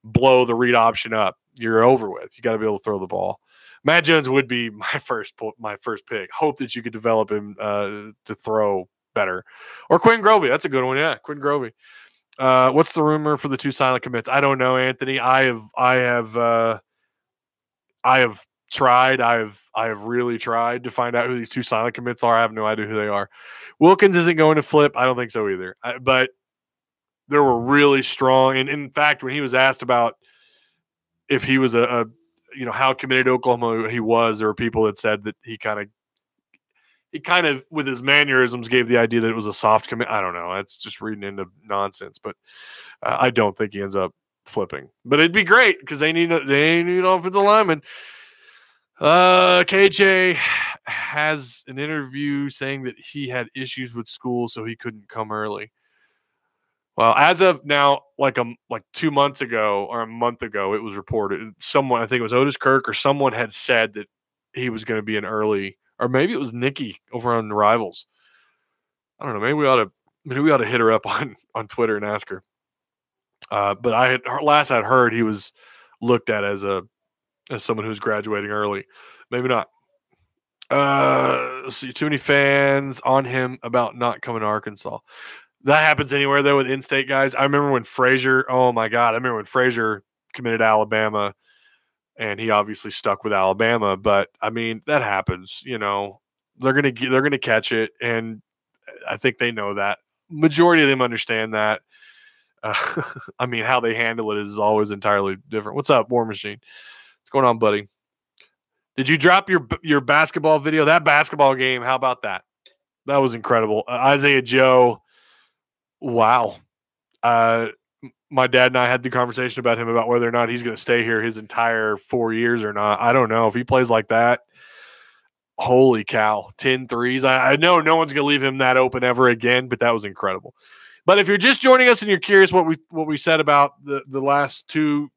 blow the read option up? You're over with. You got to be able to throw the ball. Matt Jones would be my first pick. Hope that you could develop him to throw better. Or Quinn Grovey. That's a good one. Yeah, Quinn Grovey. What's the rumor for the 2 silent commits? I don't know, Anthony. I have tried. I have really tried to find out who these 2 silent commits are. I have no idea who they are. Wilkins isn't going to flip. I don't think so either. But there were really strong. And in fact, when he was asked about if he was how committed to Oklahoma he was, there were people that said that he kind of with his mannerisms gave the idea that it was a soft commit. I don't know. It's just reading into nonsense, but I don't think he ends up flipping. But it'd be great because they need offensive linemen. KJ has an interview saying that he had issues with school, so he couldn't come early. Well, as of now, like 2 months ago or a month ago, it was reported. Someone, I think it was Otis Kirk or someone, had said that he was going to be an early, or maybe it was Nikki over on the Rivals. I don't know. Maybe we ought to hit her up on Twitter and ask her. But I'd heard he was looked at as someone who's graduating early. Maybe not. Let's see, too many fans on him about not coming to Arkansas. That happens anywhere, though, with in-state guys. I remember when Frazier – oh, my God. I remember when Frazier committed to Alabama, and he obviously stuck with Alabama. But I mean, that happens. You know, they're gonna catch it, and I think they know that. Majority of them understand that. I mean, how they handle it is always entirely different. What's up, War Machine? What's going on, buddy? Did you drop your basketball video? That basketball game, how about that? That was incredible. Isaiah Joe, wow. My dad and I had the conversation about him about whether or not he's going to stay here his entire 4 years or not. I don't know. If he plays like that, holy cow, 10 threes. I know no one's going to leave him that open ever again, but that was incredible. But if you're just joining us and you're curious what we said about the last two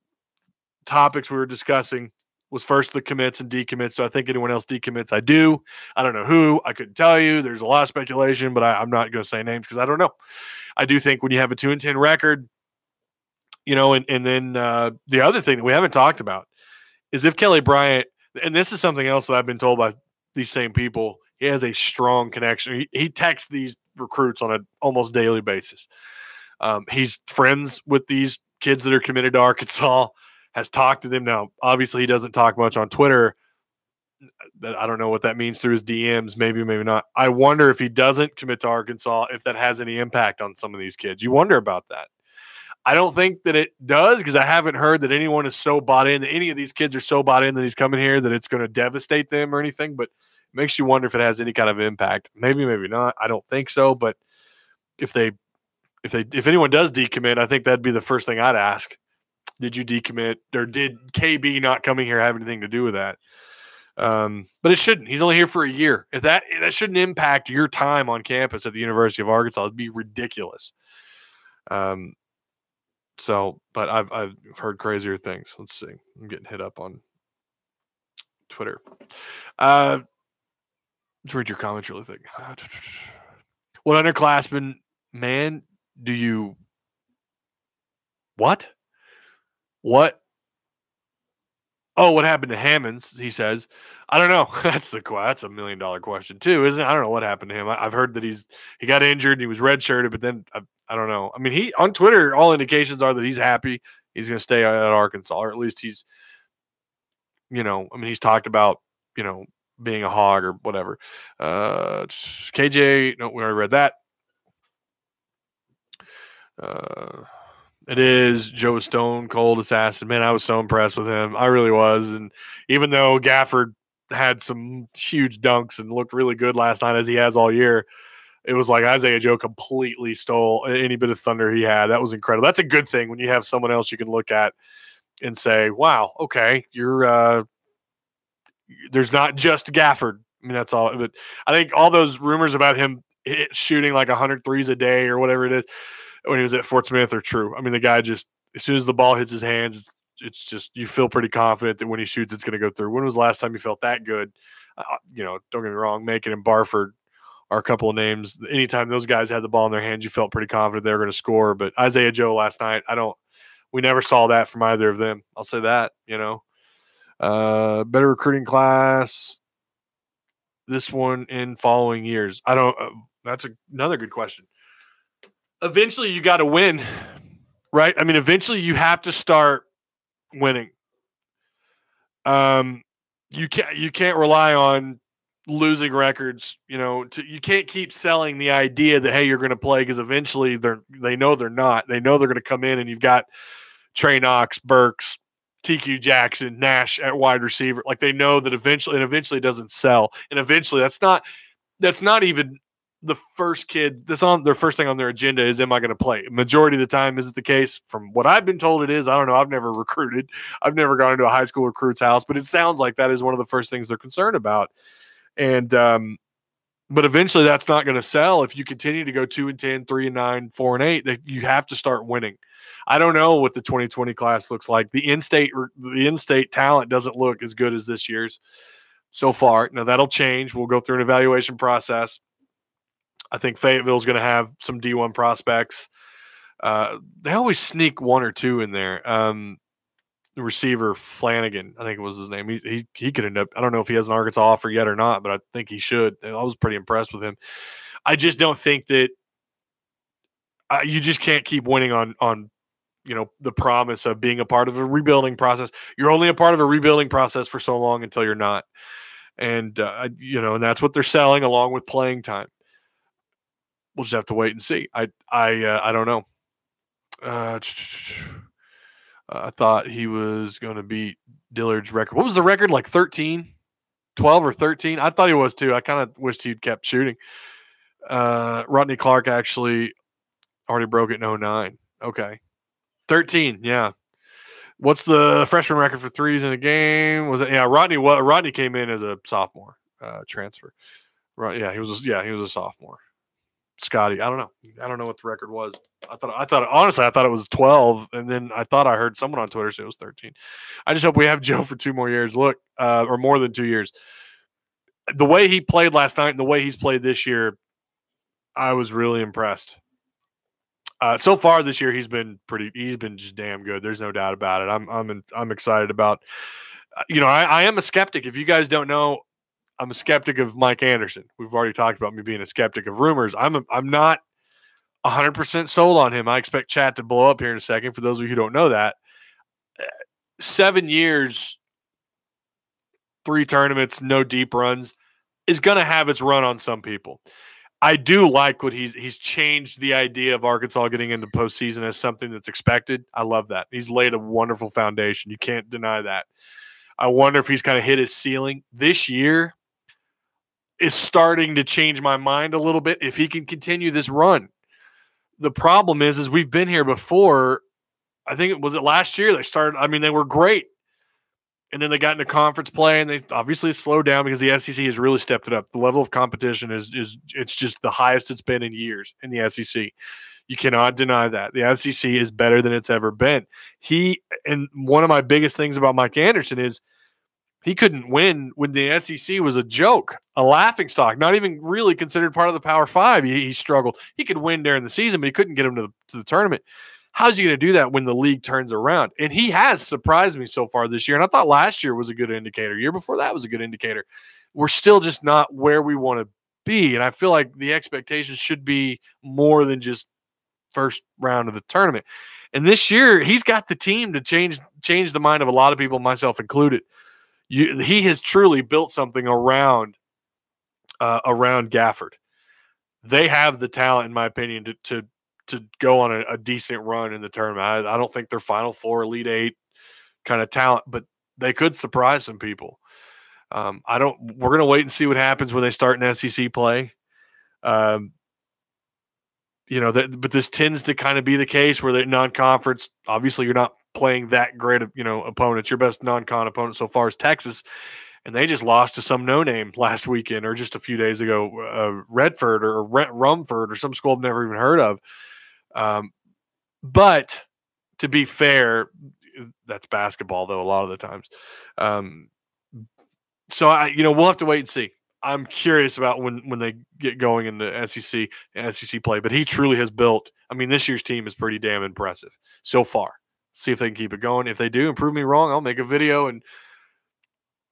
topics we were discussing, was first the commits and decommits. Do I think anyone else decommits? I do. I don't know who. I couldn't tell you. There's a lot of speculation, but I'm not going to say names because I don't know. I do think when you have a 2-10 record, you know, and then the other thing that we haven't talked about is if Kelly Bryant, and this is something else that I've been told by these same people, he has a strong connection. He texts these recruits on an almost daily basis. He's friends with these kids that are committed to Arkansas, has talked to them. Now, obviously, he doesn't talk much on Twitter. I don't know what that means through his DMs. Maybe, maybe not. I wonder if he doesn't commit to Arkansas, if that has any impact on some of these kids. You wonder about that. I don't think that it does because I haven't heard that anyone is so bought in, that any of these kids are so bought in that he's coming here that it's going to devastate them or anything. But it makes you wonder if it has any kind of impact. Maybe, maybe not. I don't think so. But if anyone does decommit, I think that'd be the first thing I'd ask. Did you decommit, or did KB not coming here have anything to do with that? But it shouldn't. He's only here for a year. If that shouldn't impact your time on campus at the University of Arkansas. It'd be ridiculous. So, but I've heard crazier things. Let's see. I'm getting hit up on Twitter. Let's read your comments really quick. What underclassmen, man, do you? What? What? Oh, what happened to Hammonds? He says. I don't know. That's $1 million question too, isn't it? I don't know what happened to him. I've heard that he got injured and he was redshirted, but then I don't know. I mean, he on Twitter, all indications are that he's happy. He's going to stay at Arkansas, or at least he's, you know, I mean, he's talked about, you know, being a hog or whatever. KJ, no, we already read that. It is Joe Stone Cold Assassin. Man, I was so impressed with him. I really was. And even though Gafford had some huge dunks and looked really good last night, as he has all year, it was like Isaiah Joe completely stole any bit of thunder he had. That was incredible. That's a good thing when you have someone else you can look at and say, wow, okay, you're there's not just Gafford. I mean, that's all. But I think all those rumors about him shooting like 100 threes a day or whatever it is when he was at Fort Smith are true. I mean, the guy just, as soon as the ball hits his hands, it's just, you feel pretty confident that when he shoots, it's going to go through. When was the last time you felt that good? You know, don't get me wrong, Macon and Barford are a couple of names. Anytime those guys had the ball in their hands, you felt pretty confident they were going to score. But Isaiah Joe last night, we never saw that from either of them. I'll say that, you know. Better recruiting class, this one in following years. That's another good question. Eventually you got to win, right? I mean, eventually you have to start winning. You can't rely on losing records, you know. You can't keep selling the idea that, hey, you're going to play, because eventually they know they're not. They know they're going to come in and you've got Trey Knox, Burks, TQ Jackson, Nash at wide receiver. Like, they know that eventually it doesn't sell. And eventually that's not even the first kid that's on their first thing on their agenda is, am I going to play? Majority of the time, is it the case? From what I've been told, it is. I don't know. I've never recruited. I've never gone into a high school recruit's house, but it sounds like that is one of the first things they're concerned about. And, but eventually that's not going to sell if you continue to go 2-10, 3-9, 4-8. That you have to start winning. I don't know what the 2020 class looks like. The in-state talent doesn't look as good as this year's so far. Now, that'll change. We'll go through an evaluation process. I think Fayetteville's going to have some D1 prospects. They always sneak one or two in there. The receiver, Flanagan, I think it was his name. He could end up – I don't know if he has an Arkansas offer yet or not, but I think he should. I was pretty impressed with him. I just don't think that you just can't keep winning on the promise of being a part of a rebuilding process. You're only a part of a rebuilding process for so long until you're not. And, and that's what they're selling along with playing time. We'll just have to wait and see. I don't know. I thought he was going to beat Dillard's record. What was the record? Like 13, 12 or 13? I thought he was too. I kind of wished he'd kept shooting. Rodney Clark actually already broke it in 09. Okay. 13, yeah. What's the freshman record for threes in a game? Was it? Yeah, Rodney came in as a sophomore transfer. Right? Yeah, he was a sophomore. Scotty, I don't know what the record was. I thought honestly, I thought it was 12, and then I thought I heard someone on Twitter say it was 13. I just hope we have Joe for 2 more years. Look, or more than 2 years. The way he played last night and the way he's played this year, I was really impressed. So far this year, he's been just damn good. There's no doubt about it. I'm excited about. I am a skeptic. If you guys don't know, I'm a skeptic of Mike Anderson. We've already talked about me being a skeptic of rumors. I'm not 100% sold on him. I expect chat to blow up here in a second. For those of you who don't know that, 7 years, 3 tournaments, no deep runs is going to have its run on some people. I do like what he's changed the idea of Arkansas getting into postseason as something that's expected. I love that. He's laid a wonderful foundation. You can't deny that. I wonder if he's kind of hit his ceiling. This year is starting to change my mind a little bit if he can continue this run. The problem is we've been here before. I think it was last year they started. I mean, they were great. And then they got into conference play, and they obviously slowed down because the SEC has really stepped it up. The level of competition is it's just the highest it's been in years in the SEC. You cannot deny that. The SEC is better than it's ever been. And one of my biggest things about Mike Anderson is he couldn't win when the SEC was a joke, a laughingstock, not even really considered part of the Power Five. He struggled. He could win during the season, but he couldn't get him to the tournament. How's he going to do that when the league turns around? And he has surprised me so far this year. And I thought last year was a good indicator. Year before that was a good indicator. We're still just not where we want to be. And I feel like the expectations should be more than just first round of the tournament. And this year, he's got the team to change the mind of a lot of people, myself included. He has truly built something around Gafford. They have the talent, in my opinion, to go on a decent run in the tournament. I don't think they're Final Four, Elite Eight kind of talent, but they could surprise some people. We're going to wait and see what happens when they start in SEC play. But this tends to kind of be the case where they're non-conference. Obviously, you're not playing that great of, opponents. Your best non-con opponent so far is Texas, and they just lost to some no-name last weekend or just a few days ago, Redford or Rumford or some school I've never even heard of. But to be fair, that's basketball though a lot of the times. So we'll have to wait and see. I'm curious about when they get going into SEC play, but he truly has built. I mean, this year's team is pretty damn impressive so far. See if they can keep it going. If they do, and prove me wrong, I'll make a video. And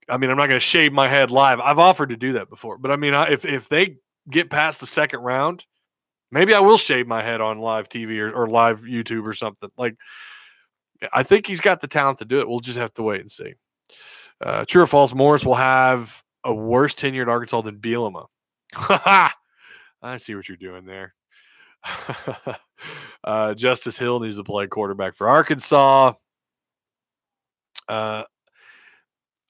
I mean, I'm not going to shave my head live. I've offered to do that before, but I mean, if they get past the second round, maybe I will shave my head on live TV or live YouTube or something. Like, I think he's got the talent to do it. We'll just have to wait and see. True or false, Morris will have a worse tenure at Arkansas than Bielema. I see what you're doing there. Justice Hill needs to play quarterback for Arkansas. I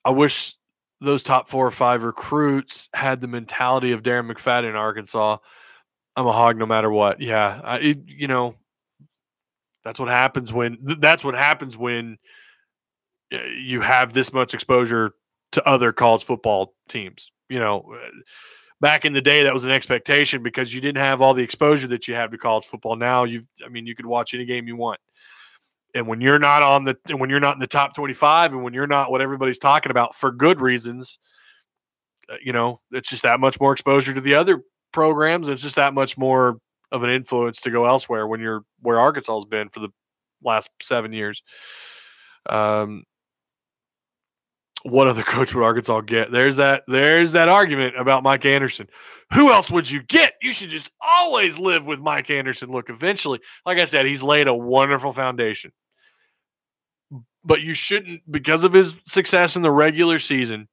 wish those top 4 or 5 recruits had the mentality of Darren McFadden in Arkansas. I'm a hog no matter what. Yeah, that's what happens when you have this much exposure to other college football teams. Back in the day, that was an expectation because you didn't have all the exposure that you have to college football. Now you could watch any game you want. And when you're not in the top 25 and when you're not what everybody's talking about for good reasons, it's just that much more exposure to the other programs. It's just that much more of an influence to go elsewhere when you're where Arkansas has been for the last 7 years. what other coach would Arkansas get? There's that argument about Mike Anderson. Who else would you get? You should just always live with Mike Anderson. Look, eventually, like I said, he's laid a wonderful foundation. But you shouldn't, because of his success in the regular season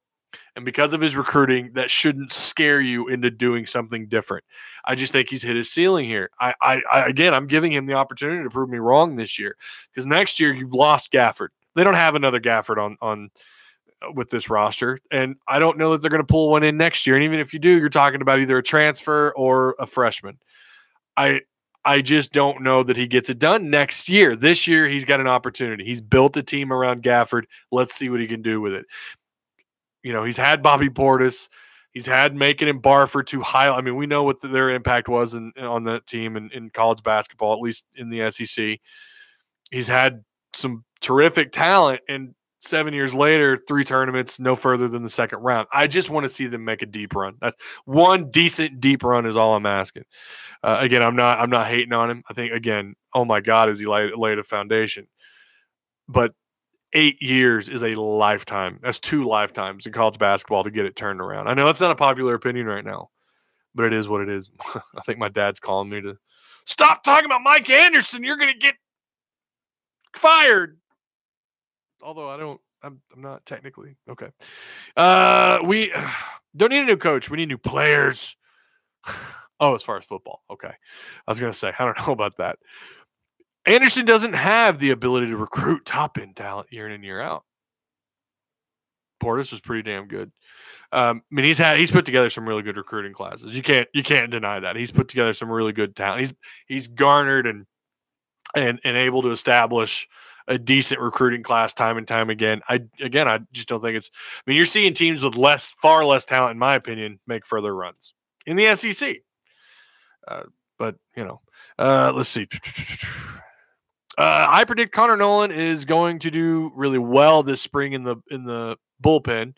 and because of his recruiting, that shouldn't scare you into doing something different. I just think he's hit his ceiling here. Again, I'm giving him the opportunity to prove me wrong this year, because next year you've lost Gafford. They don't have another Gafford on with this roster, and I don't know that they're going to pull one in next year. And even if you do, you're talking about either a transfer or a freshman. I just don't know that he gets it done next year. This year, he's got an opportunity. He's built a team around Gafford. Let's see what he can do with it. You know, he's had Bobby Portis. He's had Macon and Barford to high. I mean, we know what their impact was on that team in college basketball, at least in the SEC. He's had some terrific talent, and 7 years later, 3 tournaments, no further than the second round. I just want to see them make a deep run. That's one decent deep run is all I'm asking. Again, I'm not hating on him. I think, again, oh my God, has he laid a foundation? But 8 years is a lifetime. That's 2 lifetimes in college basketball to get it turned around. I know that's not a popular opinion right now, but it is what it is. I think my dad's calling me to stop talking about Mike Anderson. You're going to get fired. Although I'm not technically. Okay. We don't need a new coach. We need new players. Oh, as far as football. Okay. I was going to say, I don't know about that. Anderson doesn't have the ability to recruit top-end talent year in and year out. Portis was pretty damn good. I mean, he's put together some really good recruiting classes. You can't deny that. He's put together some really good talent. He's garnered and able to establish a decent recruiting class time and time again. I just don't think it's. I mean, you're seeing teams with far less talent, in my opinion, make further runs in the SEC. But let's see. I predict Connor Nolan is going to do really well this spring in the bullpen.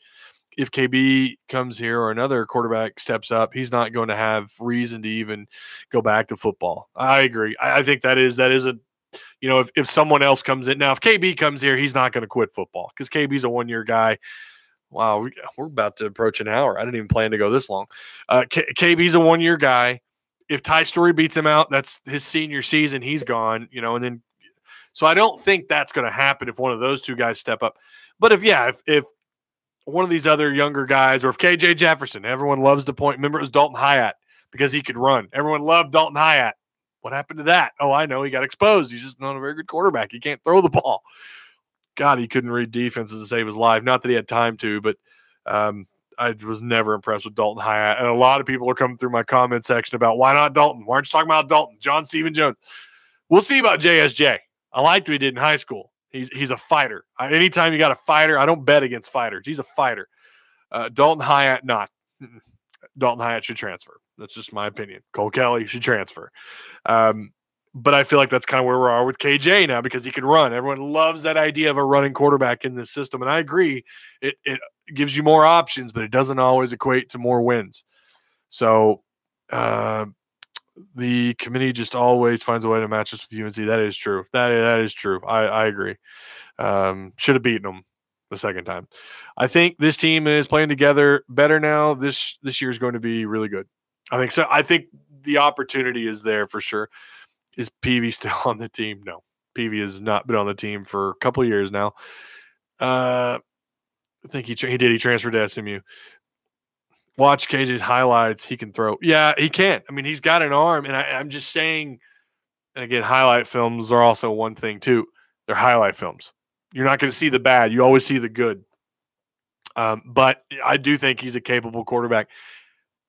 If KB comes here or another quarterback steps up, he's not going to have reason to even go back to football. I agree. I think that is a. If someone else comes in now, if KB comes here, he's not going to quit football because KB's a 1-year guy. Wow, we're about to approach an hour. I didn't even plan to go this long. KB's a 1-year guy. If Ty Story beats him out, that's his senior season. He's gone, and then. So I don't think that's going to happen if one of those 2 guys step up. But if one of these other younger guys, or if KJ Jefferson, everyone loves to point. Remember, it was Dalton Hyatt because he could run. Everyone loved Dalton Hyatt. What happened to that? Oh, I know. He got exposed. He's just not a very good quarterback. He can't throw the ball. God, he couldn't read defenses to save his life. Not that he had time to, but I was never impressed with Dalton Hyatt. And a lot of people are coming through my comment section about why not Dalton? Why aren't you talking about Dalton? John Stephen Jones. We'll see about JSJ. I liked what he did in high school. He's a fighter. Anytime you got a fighter, I don't bet against fighters. He's a fighter. Dalton Hyatt, not. Dalton Hyatt should transfer. That's just my opinion. Cole Kelly should transfer. But I feel like that's kind of where we are with KJ now because he can run. Everyone loves that idea of a running quarterback in this system. And I agree. It gives you more options, but it doesn't always equate to more wins. So the committee just always finds a way to match us with UNC. That is true. That is true. I agree. Should have beaten them the second time. I think this team is playing together better now. This year is going to be really good. I think so. I think the opportunity is there for sure. Is Peavy still on the team? No. Peavy has not been on the team for a couple of years now. I think he transferred to SMU. Watch KJ's highlights. He can throw. Yeah, he can. I mean, he's got an arm. And I'm just saying, and again, highlight films are also one thing too. They're highlight films. You're not going to see the bad. You always see the good. But I do think he's a capable quarterback.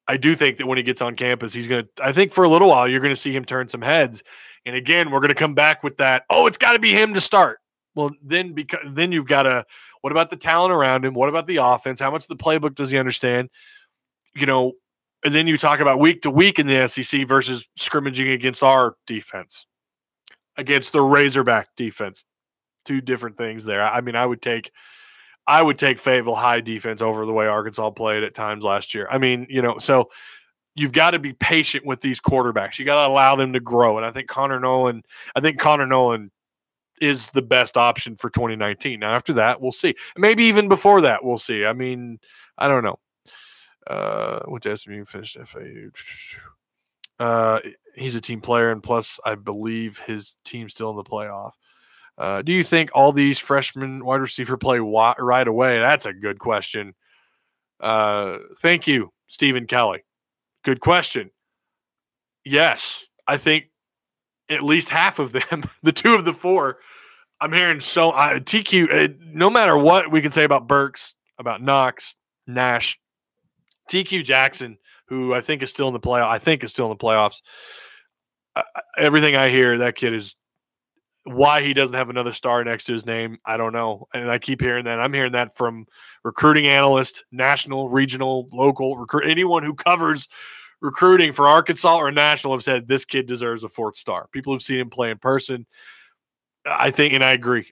I do think that when he gets on campus, I think for a little while, you're going to see him turn some heads. And again, we're going to come back with that. Oh, it's got to be him to start. Well, then you've got to, what about the talent around him? What about the offense? How much of the playbook does he understand? And then you talk about week to week in the SEC versus scrimmaging against our defense, against the Razorback defense. 2 different things there. I mean, I would take Fayetteville High defense over the way Arkansas played at times last year. I mean, so you've got to be patient with these quarterbacks. You got to allow them to grow. And I think Connor Nolan is the best option for 2019. Now, after that, we'll see. Maybe even before that, we'll see. I mean, I don't know. Went to SMU, finished FAU. He's a team player, and plus, I believe his team's still in the playoff. Do you think all these freshmen wide receiver play right away? That's a good question. Thank you, Stephen Kelly. Good question. Yes, I think at least half of them, the 2 of the 4, I'm hearing TQ, no matter what we can say about Burks, about Knox, Nash, TQ Jackson, who I think is still in the playoffs. Everything I hear, that kid is why he doesn't have another star next to his name. I don't know. And I keep hearing that. I'm hearing that from recruiting analysts, national, regional, local, anyone who covers recruiting for Arkansas or national have said this kid deserves a 4th star. People who've seen him play in person, I think, and I agree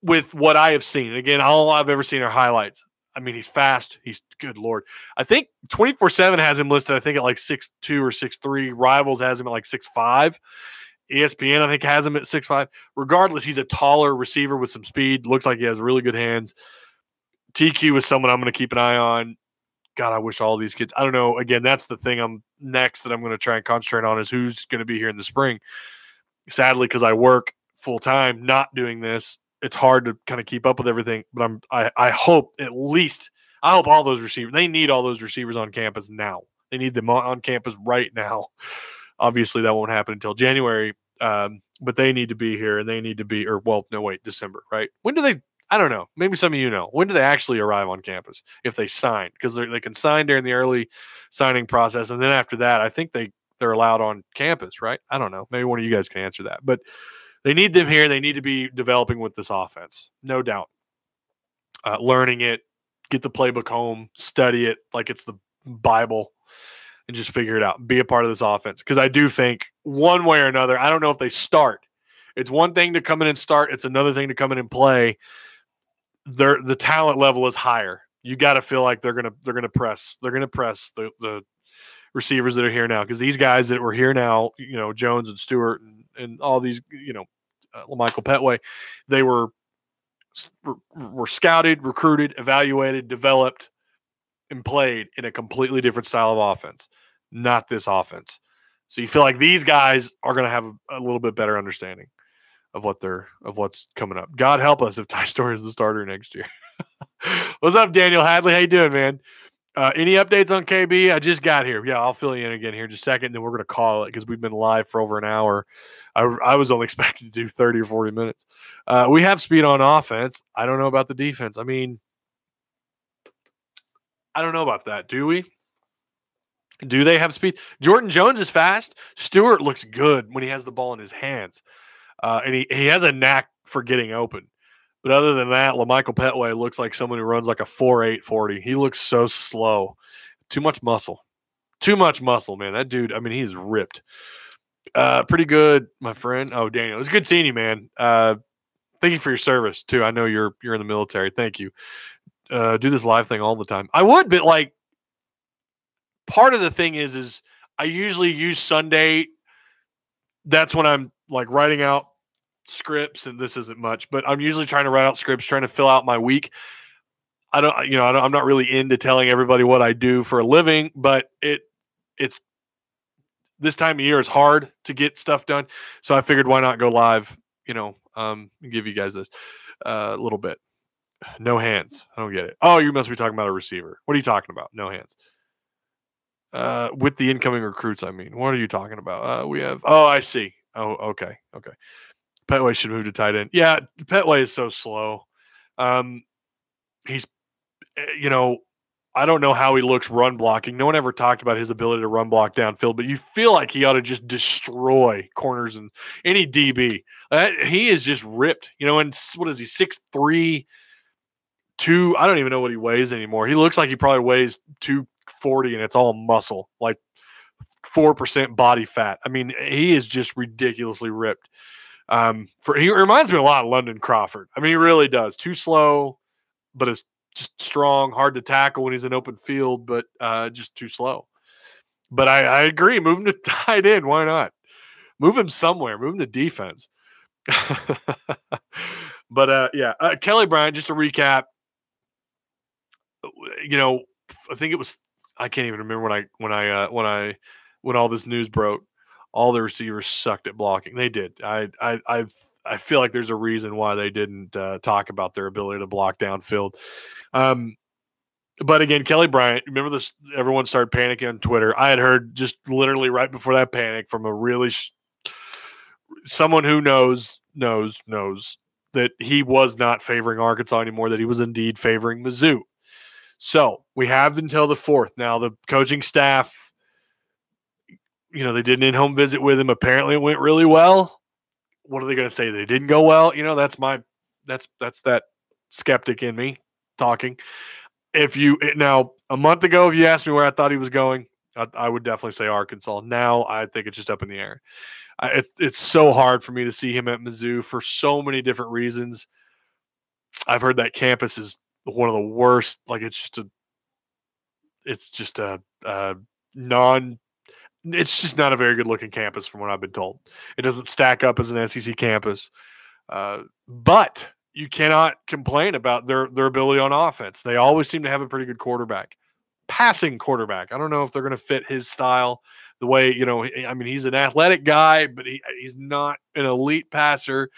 with what I have seen. Again, all I've ever seen are highlights. I mean, he's fast. He's good Lord. I think 24/7 has him listed, I think, at like 6'2" or 6'3". Rivals has him at like 6'5". ESPN, I think, has him at 6'5". Regardless, he's a taller receiver with some speed. Looks like he has really good hands. TQ is someone I'm going to keep an eye on. God, I wish all these kids. I don't know. Again, that's the thing I'm going to try and concentrate on is who's going to be here in the spring. Sadly, because I work full time, not doing this, it's hard to kind of keep up with everything. But I hope all those receivers. They need all those receivers on campus now. They need them on campus right now. Obviously, that won't happen until January. But they need to be here, and they need to be, December, right? When do they? I don't know. Maybe some of you know. When do they actually arrive on campus if they sign? Because they can sign during the early signing process, and then after that, I think they're allowed on campus, right? I don't know. Maybe one of you guys can answer that. But they need them here. They need to be developing with this offense, no doubt. Learning it, get the playbook home, study it like it's the Bible, and just figure it out. Be a part of this offense. Because I do think one way or another, I don't know if they start. It's one thing to come in and start. It's another thing to come in and play. The talent level is higher. You got to feel like they're gonna press. They're gonna press the receivers that are here now, because these guys that were here now, Jones and Stewart and all these, Michael Petway, they were scouted, recruited, evaluated, developed, and played in a completely different style of offense, not this offense. So you feel like these guys are going to have a little bit better understanding of what's coming up. God help us if Ty Storey is the starter next year. What's up, Danyel Hadley? How you doing, man? Any updates on KB? I just got here. Yeah, I'll fill you in again here in just a second, then we're going to call it because we've been live for over an hour. I was only expected to do 30 or 40 minutes. We have speed on offense. I don't know about the defense. I mean, I don't know about that. Do we? Do they have speed? Jordan Jones is fast. Stewart looks good when he has the ball in his hands. And he has a knack for getting open. But other than that, LaMichael Petway looks like someone who runs like a 4.8 40. He looks so slow. Too much muscle. Too much muscle, man. That dude, I mean, he's ripped. Pretty good, my friend. Oh, Daniel, it's good seeing you, man. Thank you for your service, too. I know you're in the military. Thank you. Do this live thing all the time. I would, but like part of the thing is I usually use Sunday. That's when I'm like writing out scripts, and this isn't much, but I'm usually trying to write out scripts, trying to fill out my week. I'm not really into telling everybody what I do for a living, but it's this time of year is hard to get stuff done. So I figured why not go live, and give you guys this a little bit. No hands. I don't get it. Oh, you must be talking about a receiver. What are you talking about? No hands. With the incoming recruits, I mean. What are you talking about? We have – oh, I see. Oh, okay. Petway should move to tight end. Yeah, Petway is so slow. He's I don't know how he looks run blocking. No one ever talked about his ability to run block downfield, but you feel like he ought to just destroy corners and any DB. He is just ripped. And what is he, 6'3", 2? I don't even know what he weighs anymore. He looks like he probably weighs 240, and it's all muscle, like 4% body fat. I mean, he is just ridiculously ripped. He reminds me a lot of London Crawford. I mean, he really does. Too slow, but it's just strong, hard to tackle when he's in open field, but just too slow. But I agree. Move him to tight end. Why not? Move him somewhere. Move him to defense. But yeah, Kelly Bryant. Just to recap, I think it was. I can't even remember when all this news broke. All the receivers sucked at blocking. They did. I feel like there's a reason why they didn't talk about their ability to block downfield. But again, Kelly Bryant, remember this? Everyone started panicking on Twitter. I had heard just literally right before that panic from a really someone who knows that he was not favoring Arkansas anymore, that he was indeed favoring Mizzou. So we have until the 4th. Now the coaching staff, they did an in-home visit with him. Apparently it went really well. What are they going to say? They didn't go well? That's that skeptic in me talking. Now, a month ago, if you asked me where I thought he was going, I would definitely say Arkansas. Now I think it's just up in the air. It's so hard for me to see him at Mizzou for so many different reasons. I've heard that campus is one of the worst. Like it's just not a very good looking campus from what I've been told. It doesn't stack up as an SEC campus, but you cannot complain about their ability on offense. They always seem to have a pretty good passing quarterback. I don't know if they're going to fit his style the way, he's an athletic guy, but he's not an elite passer.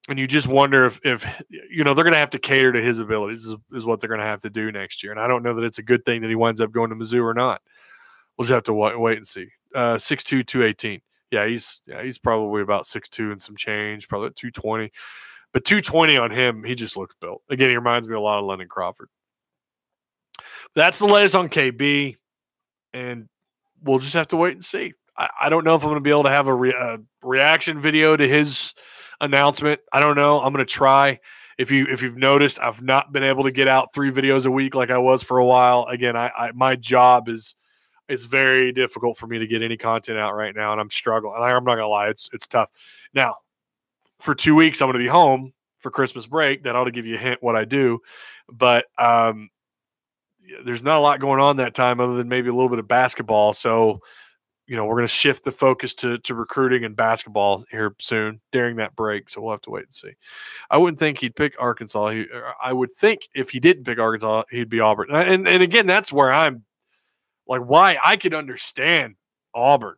And you just wonder if they're going to have to cater to his abilities is what they're going to have to do next year. And I don't know that it's a good thing that he winds up going to Mizzou or not. We'll just have to wait and see. 6'2", 218. Yeah, he's probably about 6'2" and some change, probably at 220. But 220 on him, he just looks built. Again, he reminds me a lot of London Crawford. That's the latest on KB, and we'll just have to wait and see. I don't know if I'm going to be able to have a reaction video to his announcement. I don't know. I'm going to try. If you've noticed, I've not been able to get out 3 videos a week like I was for a while. Again, my job it's very difficult for me to get any content out right now, and I'm struggling. And I'm not going to lie, it's tough. Now, for 2 weeks, I'm going to be home for Christmas break. That ought to give you a hint what I do. But there's not a lot going on that time other than maybe a little bit of basketball. So, we're going to shift the focus to recruiting and basketball here soon during that break. So we'll have to wait and see. I wouldn't think he'd pick Arkansas. I would think if he didn't pick Arkansas, he'd be Auburn. And again, that's where I'm like, why I could understand Auburn.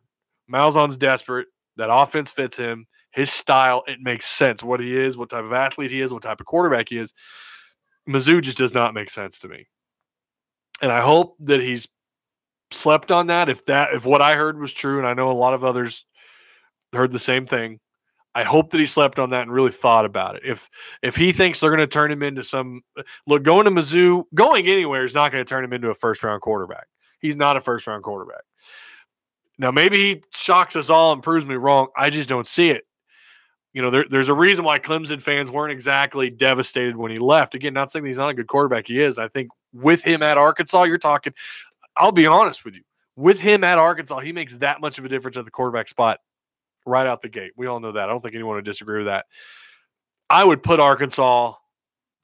Malzahn's desperate. That offense fits him. His style, it makes sense. What he is, what type of athlete he is, what type of quarterback he is. Mizzou just does not make sense to me. And I hope that he's slept on that. If what I heard was true, and I know a lot of others heard the same thing, I hope that he slept on that and really thought about it. If he thinks they're going to turn him into going to Mizzou, going anywhere is not going to turn him into a first-round quarterback. He's not a first-round quarterback. Now, maybe he shocks us all and proves me wrong. I just don't see it. There's a reason why Clemson fans weren't exactly devastated when he left. Again, not saying he's not a good quarterback. He is. I think with him at Arkansas, you're talking – I'll be honest with you. With him at Arkansas, he makes that much of a difference at the quarterback spot right out the gate. We all know that. I don't think anyone would disagree with that. I would put Arkansas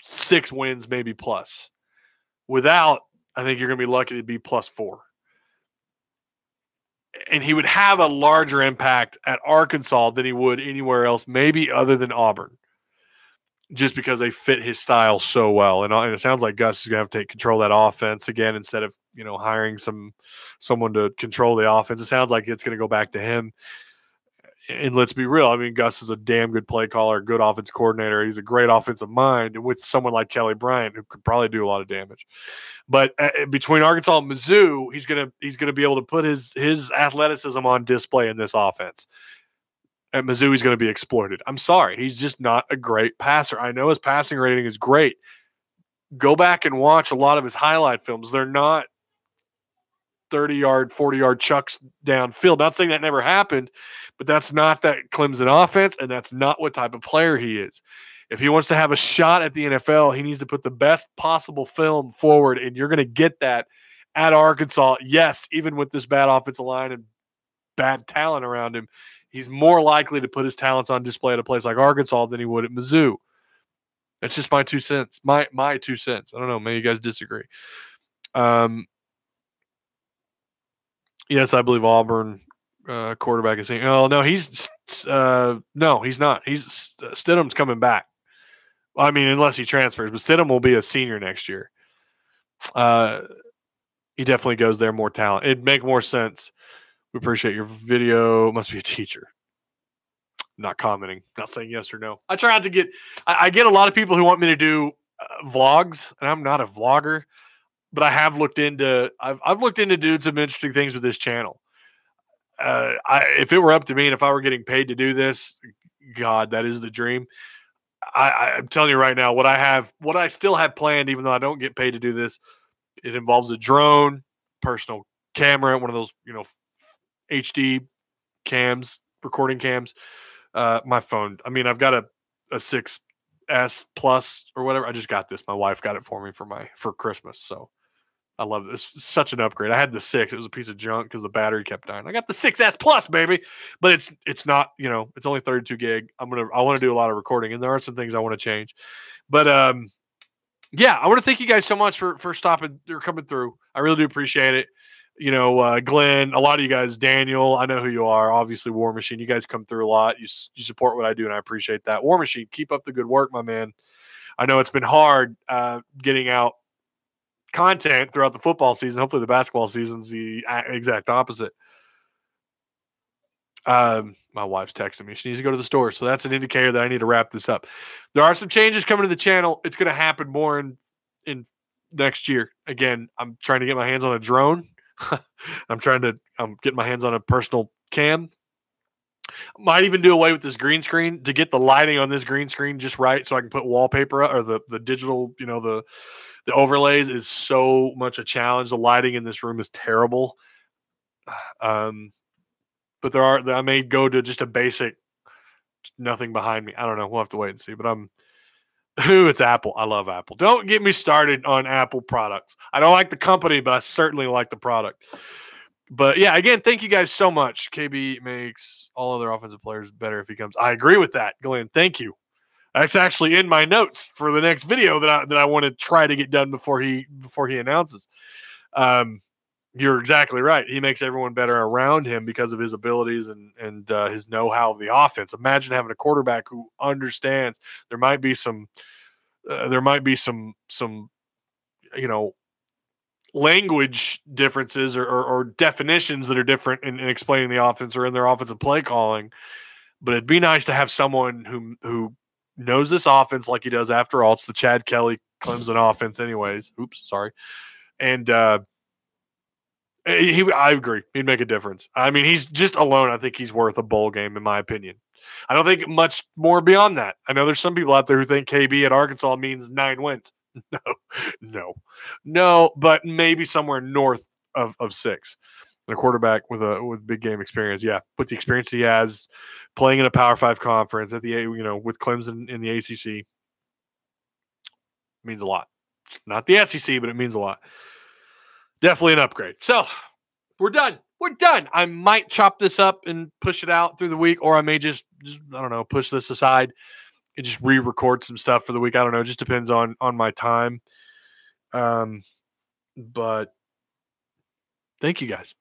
6 wins, maybe plus. Without, I think you're going to be lucky to be +4. And he would have a larger impact at Arkansas than he would anywhere else, maybe other than Auburn, just because they fit his style so well. And it sounds like Gus is going to have to take control of that offense again instead of hiring someone to control the offense. It sounds like it's going to go back to him. And let's be real. I mean, Gus is a damn good play caller, good offense coordinator. He's a great offensive mind, and with someone like Kelly Bryant, who could probably do a lot of damage. But between Arkansas and Mizzou, he's gonna be able to put his athleticism on display in this offense. At Mizzou, he's going to be exploited. I'm sorry, he's just not a great passer. I know his passing rating is great. Go back and watch a lot of his highlight films. They're not 30-yard, 40-yard chucks downfield. Not saying that never happened, but that's not that Clemson offense, and that's not what type of player he is. If he wants to have a shot at the NFL, he needs to put the best possible film forward, and you're going to get that at Arkansas. Yes, even with this bad offensive line and bad talent around him, he's more likely to put his talents on display at a place like Arkansas than he would at Mizzou. That's just my 2 cents. My 2 cents. I don't know. Maybe you guys disagree. Yes, I believe Auburn quarterback is saying, oh, no, he's not. Stidham's coming back. I mean, unless he transfers, but Stidham will be a senior next year. He definitely goes there, more talent. It'd make more sense. We appreciate your video. Must be a teacher. Not commenting, not saying yes or no. I try not to get, I get a lot of people who want me to do vlogs, and I'm not a vlogger, but I have looked into, I've looked into doing some interesting things with this channel. If it were up to me and if I were getting paid to do this, God, that is the dream. I'm telling you right now, what I still have planned, even though I don't get paid to do this, it involves a drone, personal camera, one of those, HD cams, recording cams. My phone. I mean, I've got a 6S Plus or whatever. I just got this. My wife got it for me for Christmas. So I love this. It's such an upgrade. I had the 6. It was a piece of junk because the battery kept dying. I got the 6S Plus, baby. But it's not, it's only 32 gig. I want to do a lot of recording, and there are some things I want to change. But yeah, I want to thank you guys so much for stopping or coming through. I really do appreciate it. Glenn, a lot of you guys, Daniel, I know who you are. Obviously, War Machine, you guys come through a lot. You support what I do, and I appreciate that. War Machine, keep up the good work, my man. I know it's been hard getting out content throughout the football season. Hopefully, the basketball season's the exact opposite. My wife's texting me. She needs to go to the store, so that's an indicator that I need to wrap this up. There are some changes coming to the channel. It's going to happen more in next year. Again, I'm trying to get my hands on a drone. I'm getting my hands on a personal cam. Might even do away with this green screen to get the lighting on this green screen just right, so I can put wallpaper up, or the digital, the overlays is so much a challenge. The lighting in this room is terrible. But I may go to just a basic, nothing behind me. I don't know. We'll have to wait and see. But it's Apple. I love Apple. Don't get me started on Apple products. I don't like the company, but I certainly like the product. But yeah, again, thank you guys so much. KB makes all other offensive players better if he comes. I agree with that, Glenn. Thank you. That's actually in my notes for the next video that I want to try to get done before he announces. You're exactly right. He makes everyone better around him because of his abilities and his know-how of the offense. Imagine having a quarterback who understands. There might be some language differences or definitions that are different in explaining the offense or in their offensive play calling. But it'd be nice to have someone who knows this offense like he does. After all, it's the Chad Kelly Clemson offense anyways. Oops, sorry. And I agree. He'd make a difference. I mean, he's just alone. I think he's worth a bowl game, in my opinion. I don't think much more beyond that. I know there's some people out there who think KB at Arkansas means 9 wins. No, but maybe somewhere north of 6. And a quarterback with big game experience. Yeah, with the experience he has playing in a Power 5 conference at the with Clemson in the ACC means a lot. It's not the SEC, but it means a lot. Definitely an upgrade. So we're done. I might chop this up and push it out through the week, or I may just I don't know, push this aside and just re-record some stuff for the week. I don't know. It just depends on my time. But thank you guys.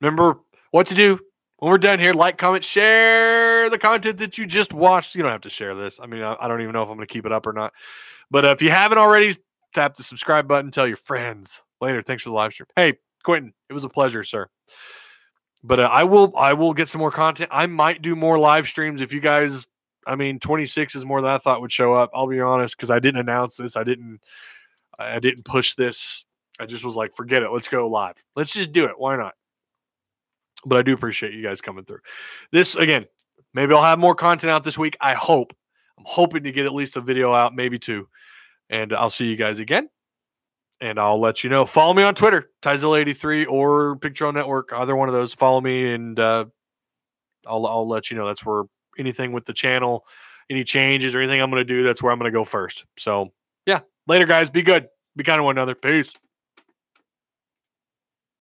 Remember what to do when we're done here. Like, comment, share the content that you just watched. You don't have to share this. I mean, I don't even know if I'm going to keep it up or not. But if you haven't already, tap the subscribe button. Tell your friends. Later. Thanks for the live stream. Hey, Quentin, it was a pleasure, sir. But I will get some more content. I might do more live streams if you guys. I mean, 26 is more than I thought would show up. I'll be honest, because I didn't announce this. I didn't push this. I just was like, forget it. Let's go live. Let's just do it. Why not? But I do appreciate you guys coming through. This, again, maybe I'll have more content out this week. I hope. I'm hoping to get at least a video out, maybe 2. And I'll see you guys again. And I'll let you know. Follow me on Twitter, Tyzilla83 or Picture Network. Either one of those. Follow me, and I'll let you know. That's where anything with the channel, any changes or anything I'm going to do, that's where I'm going to go first. So, yeah. Later, guys. Be good. Be kind to one another. Peace.